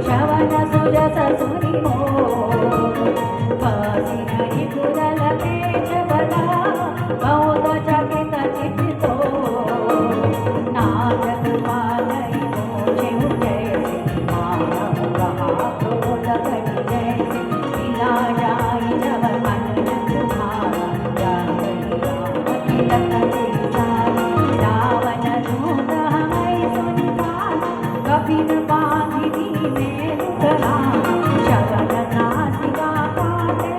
शवन सुजस सुनि मोसिन कुदल पेच बला बहुत चकित चित्तो नारद पालई मोचे जैसे मानव कहा क्रोध करि जैसे मिला जाई जब मन तुम्हारा जागरी राम तिलक से रावण दूत हमें सुनि कपिन बांधी में रुकला शवन नासिका काटे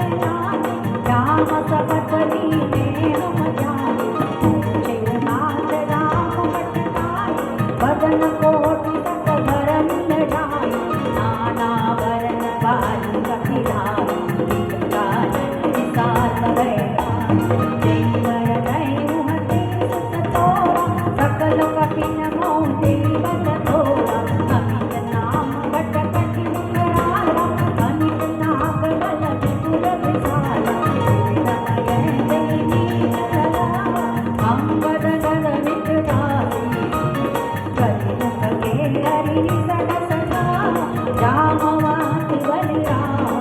राम सपत लीने हम जाने पूछे नाथ राम भटकाए बदन कोटि तक भरन जाए नाना वरन बाली कपिलाए कानन विशाल भय जय वर दयु मते सतोरा सकल कपिन मोहि बत तोरा अमित नाम कटकटि मुखराला अमित नाग बल विपुल विशाला नमय देवी चला अंगद गद निकटाई कलि मुख के हरि सद सदा जामवंत बलिराम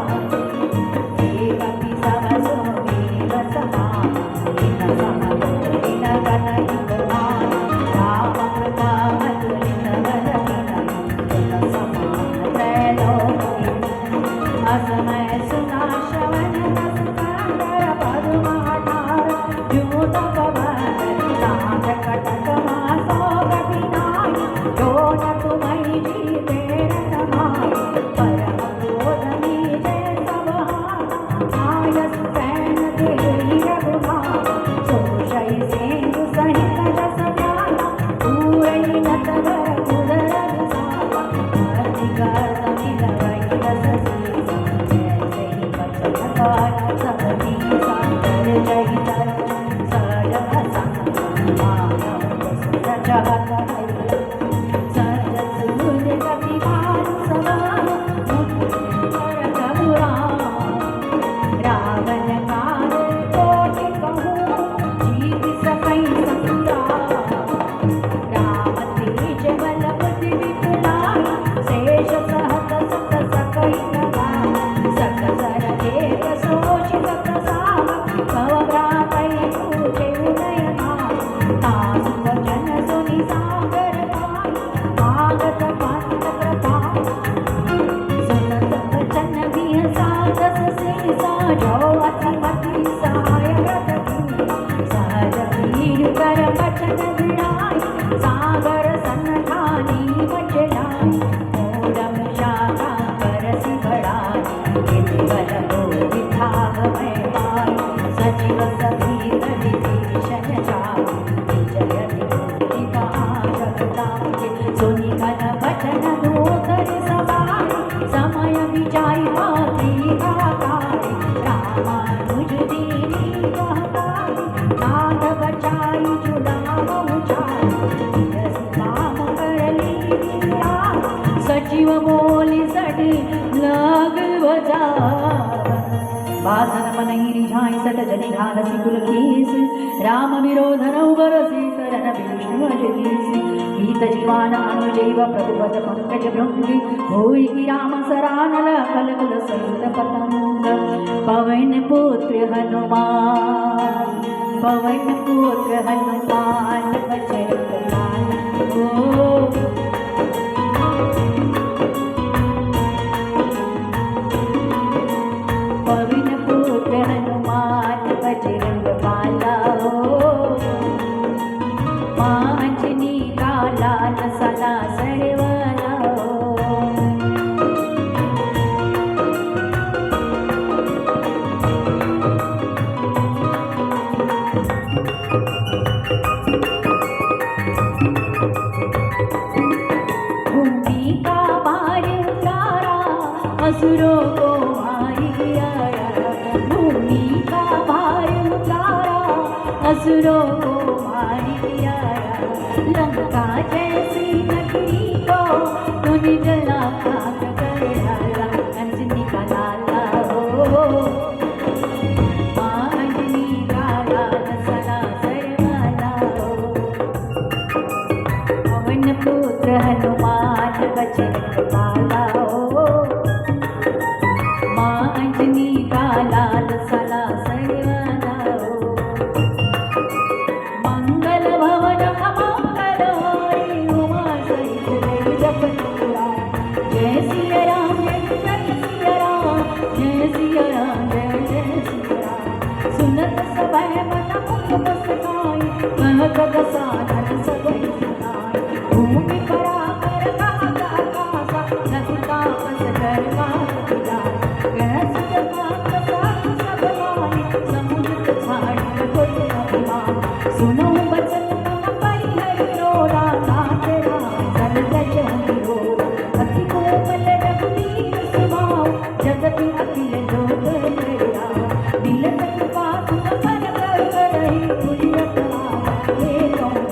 कपि सब सोमेव समान इन समगुण गण युगमान राम कृपा अतुलित बल विनय गुण समान त्रैलोक असमय सुना श्रवण रस कांदर पद्माधार जूत पवन नाथ कटक मासो कपिनाय जो न तुम्हि जीते रतमाय परम क्रोध मीजे सब आयस सैन देहि रघुनाथ सोषई सेंधु सहित जस प्याला पूरई नटवर उदर विशाला मति गर्द मिलवई रस सीसा जैसे ही बचन गाया सब दीसा कर जय तर सजग संग मानव सुर जगत सज सूर कपि भानु समान मुझ रघुरा रावण काल कोटि कहूँ जीव सकई संग्रा राम तेज बल बुद्धि विपुलाई शेष सहत सुत सकई लगाई सकसर एक सोच प्रसाद भव भ्रातै पूजे उदय तासु वचन सुनि सागर पाई आगत पंत कृपा सुनत वचन बिहसा दस सिरसा जो अति मति सा केवल हो विभाग में पाई सजीव सभी विभीषण जाई जय विभूति कहा जगदाई सुनि घन बचन दूतर सवाई समय विजाई भाती आकाई रामानुज दीनी कहताई नाद बचाई जुड़ाव जाई काम करली सजीव बोली सट लाग बजा बाधन मनहि रिझाई सट जनि घालसी कुलकेश राम विरोधन बरसी शरण विष्णु अजगीस गीत जीवान अनुजैव प्रभुपद पंकज भृंगी होई की राम सरानल कलकुल सहित पतंग पवन पुत्र हनुमान पवन पुत्र हनुमान बचन ओ पवन पुत्र हनुमान बजरंग बाला हो मांझनी का लाल सला सरवाला हो भूमि का भार उतारा असुरों को मारी आया भूमि का भार उतारा असुरों को मारी आया लंका जैसी नगरी को तूने जला खाक कर डाला अंजनी का लाला हो माँ अंजनी का लाल सला सरवाला हो पवन पुत्र हनुमान बजरंग बाला हो माँ अंजनी का लाल सला सरवाला हो मंगल भवन अमंगल होई उमा सहित जय जपत पुराण जय सिया राम जय सिया राम जय सिया राम जय जय सिया राम सुनत सबह मन मुख मुस्काई कहत दसानन सबहि सुनाई भूमि परा कर काज आकाशा रघुता पस कर काज विलास सुनो बचन मन परिहर रोरा नाथ राम सन रचहि रोरा अति कोमल रघुवीर सुभाव जगति अखिल जोत हरिया बिलत कृपा तुम पर करहि तुझ हे कौन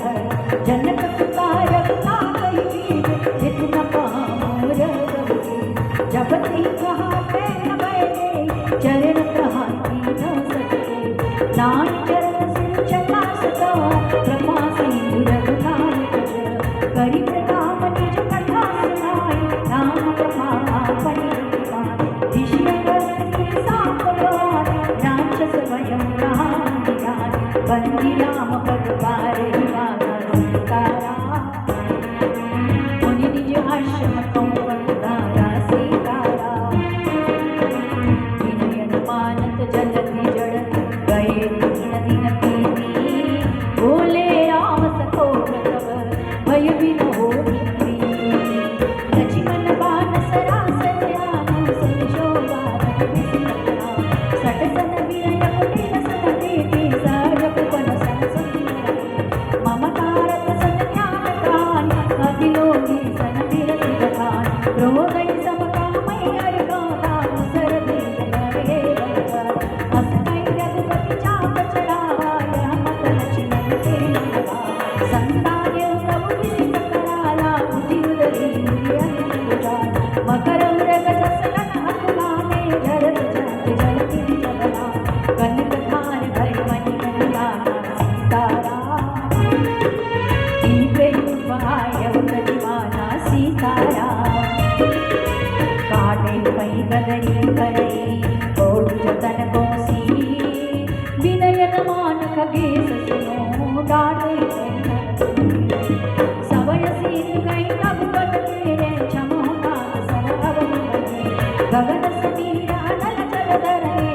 जनक सुता रघुना कहि जित न पामो रघुवीर जपति कहा तैन बैठे चरण कहाती न सके नान चरण सिर चला सका कृपा सिंधु रघुनाथ करि प्रताप निज कथा सुनाई राम प्रभा पढ़ि ऋषि साप राक्षस भयं राम ध्यान बंदी राम पद पारे सीताराम मुनि निज आश्रम कौन धारा सीताराम विनयन मानत जलधि जड़ गए दीन दिन पीती बोले राम सकोर तब भय बिन होई लक्ष्मण बाण सरासर आन संशोभा सट सन वीर कुटिल सन देते सारप पन सन संग ममकारत सन ज्ञान कान अतिलोभी सन विरति बखान रोदय सब कामय हरि गाता सर देश रे असकय रघुपति चाप चढ़ावा रहमत लक्ष्मण के लगा संतान प्रभु किसी कराला बुद्धि उदरी मकर मृग जसन अकुला में झरत जट जलति जगला कनक धार भय मणि गंगा सीताराम दीपे उपाय दीवाना सीताराम काटे पई गदरी करई कोट जतन कोसी विनयन मान खगेश सुनो डाटे सवय सीत गई रघुपत तेरे क्षमो कात सब अवगुण गगन समीरा नल चल धरे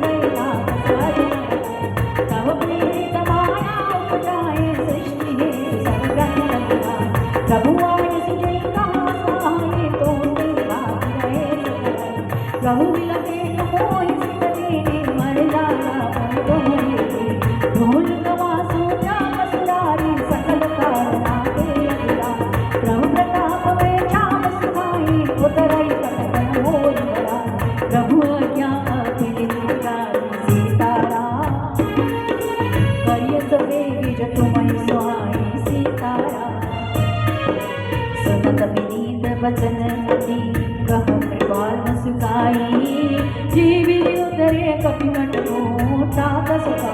गई रात साधु तव प्रेरित माया उपजाए सृष्टि हे सब गण रघुनाथ प्रभु आय सुजई कहा सहाय तो तेरा रहे प्रभु मिलते करे कपिकट मोटा दसका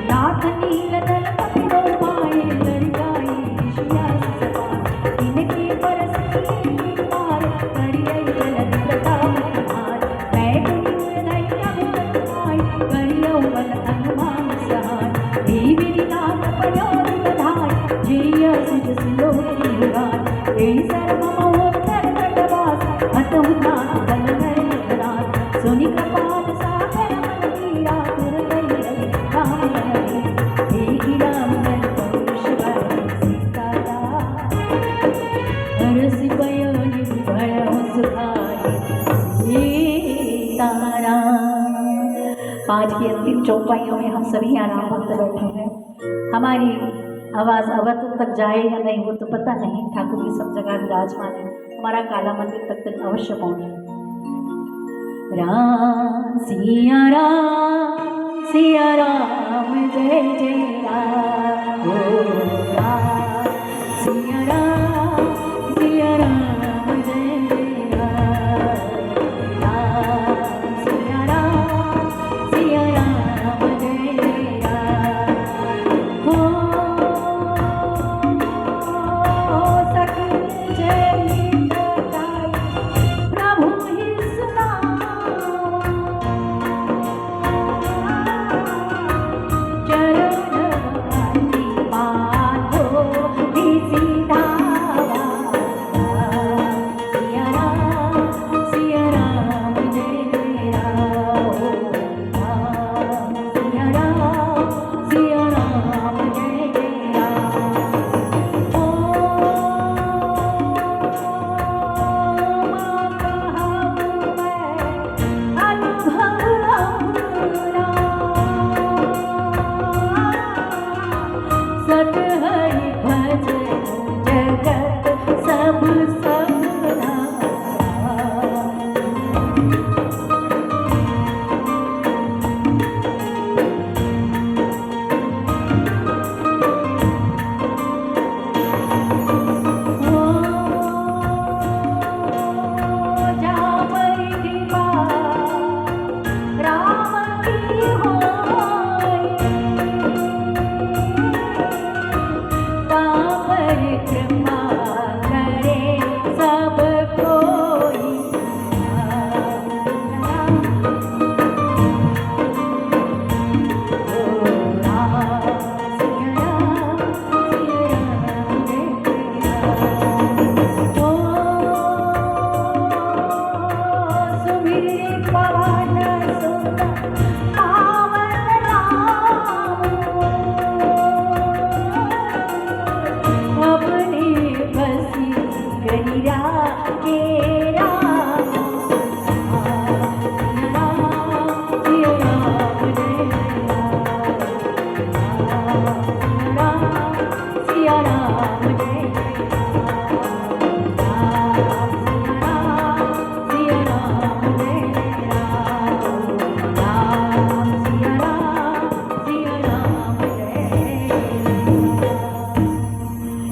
नाथ नील दल कपिलो पाए लड़काई ऋषिया सपा इनकी परसती पार करियै जलद प्रताप कुमार मैं गुरु नैया आई करियो बल हनुमान सहाय देवी नाथ पयोर बधाई जिया सुज सिलोकी उगार ए सर्व महोत्तर कटवास हतहु नाथ बल नर सुनि कृपाल सागर मंदिरा दुर्गई राम हरि देखी राम बल पौरुष सीता हरसि भयो निर्भय सुखाए सीताराम। पाँच की अंतिम चौपाइयों में हम सभी आराम भक्त बैठे हैं। हमारी आवाज़ अवध तक जाए या नहीं वो तो पता नहीं, ठाकुर जी सब जगह विराजमान है, हमारा काला मंदिर तक अवश्य पहुँचे। राम सिया राम जय जय राम ओ राम सिया राम जय जय राम राम सिया राम जय जय राम हो सकल जय प्रभु ही सुना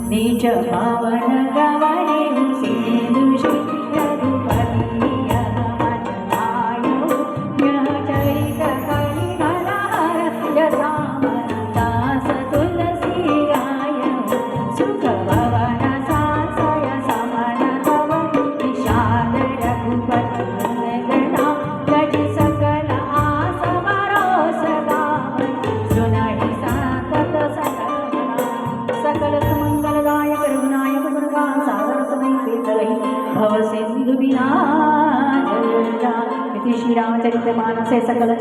नीच पावन गवरे सिंधु रघुपति यह चरित कलिहर दास तुलसी आय सुख भवन सासय समन भव विषाद रघुपति गणा गज सकल आस भरोस गाव सुनहि साकत सकल सुमंगलदायक रघुनायक गुणगा सागर समेत भव सिंधु बिना जल इति श्री रामचरितमानसे सकल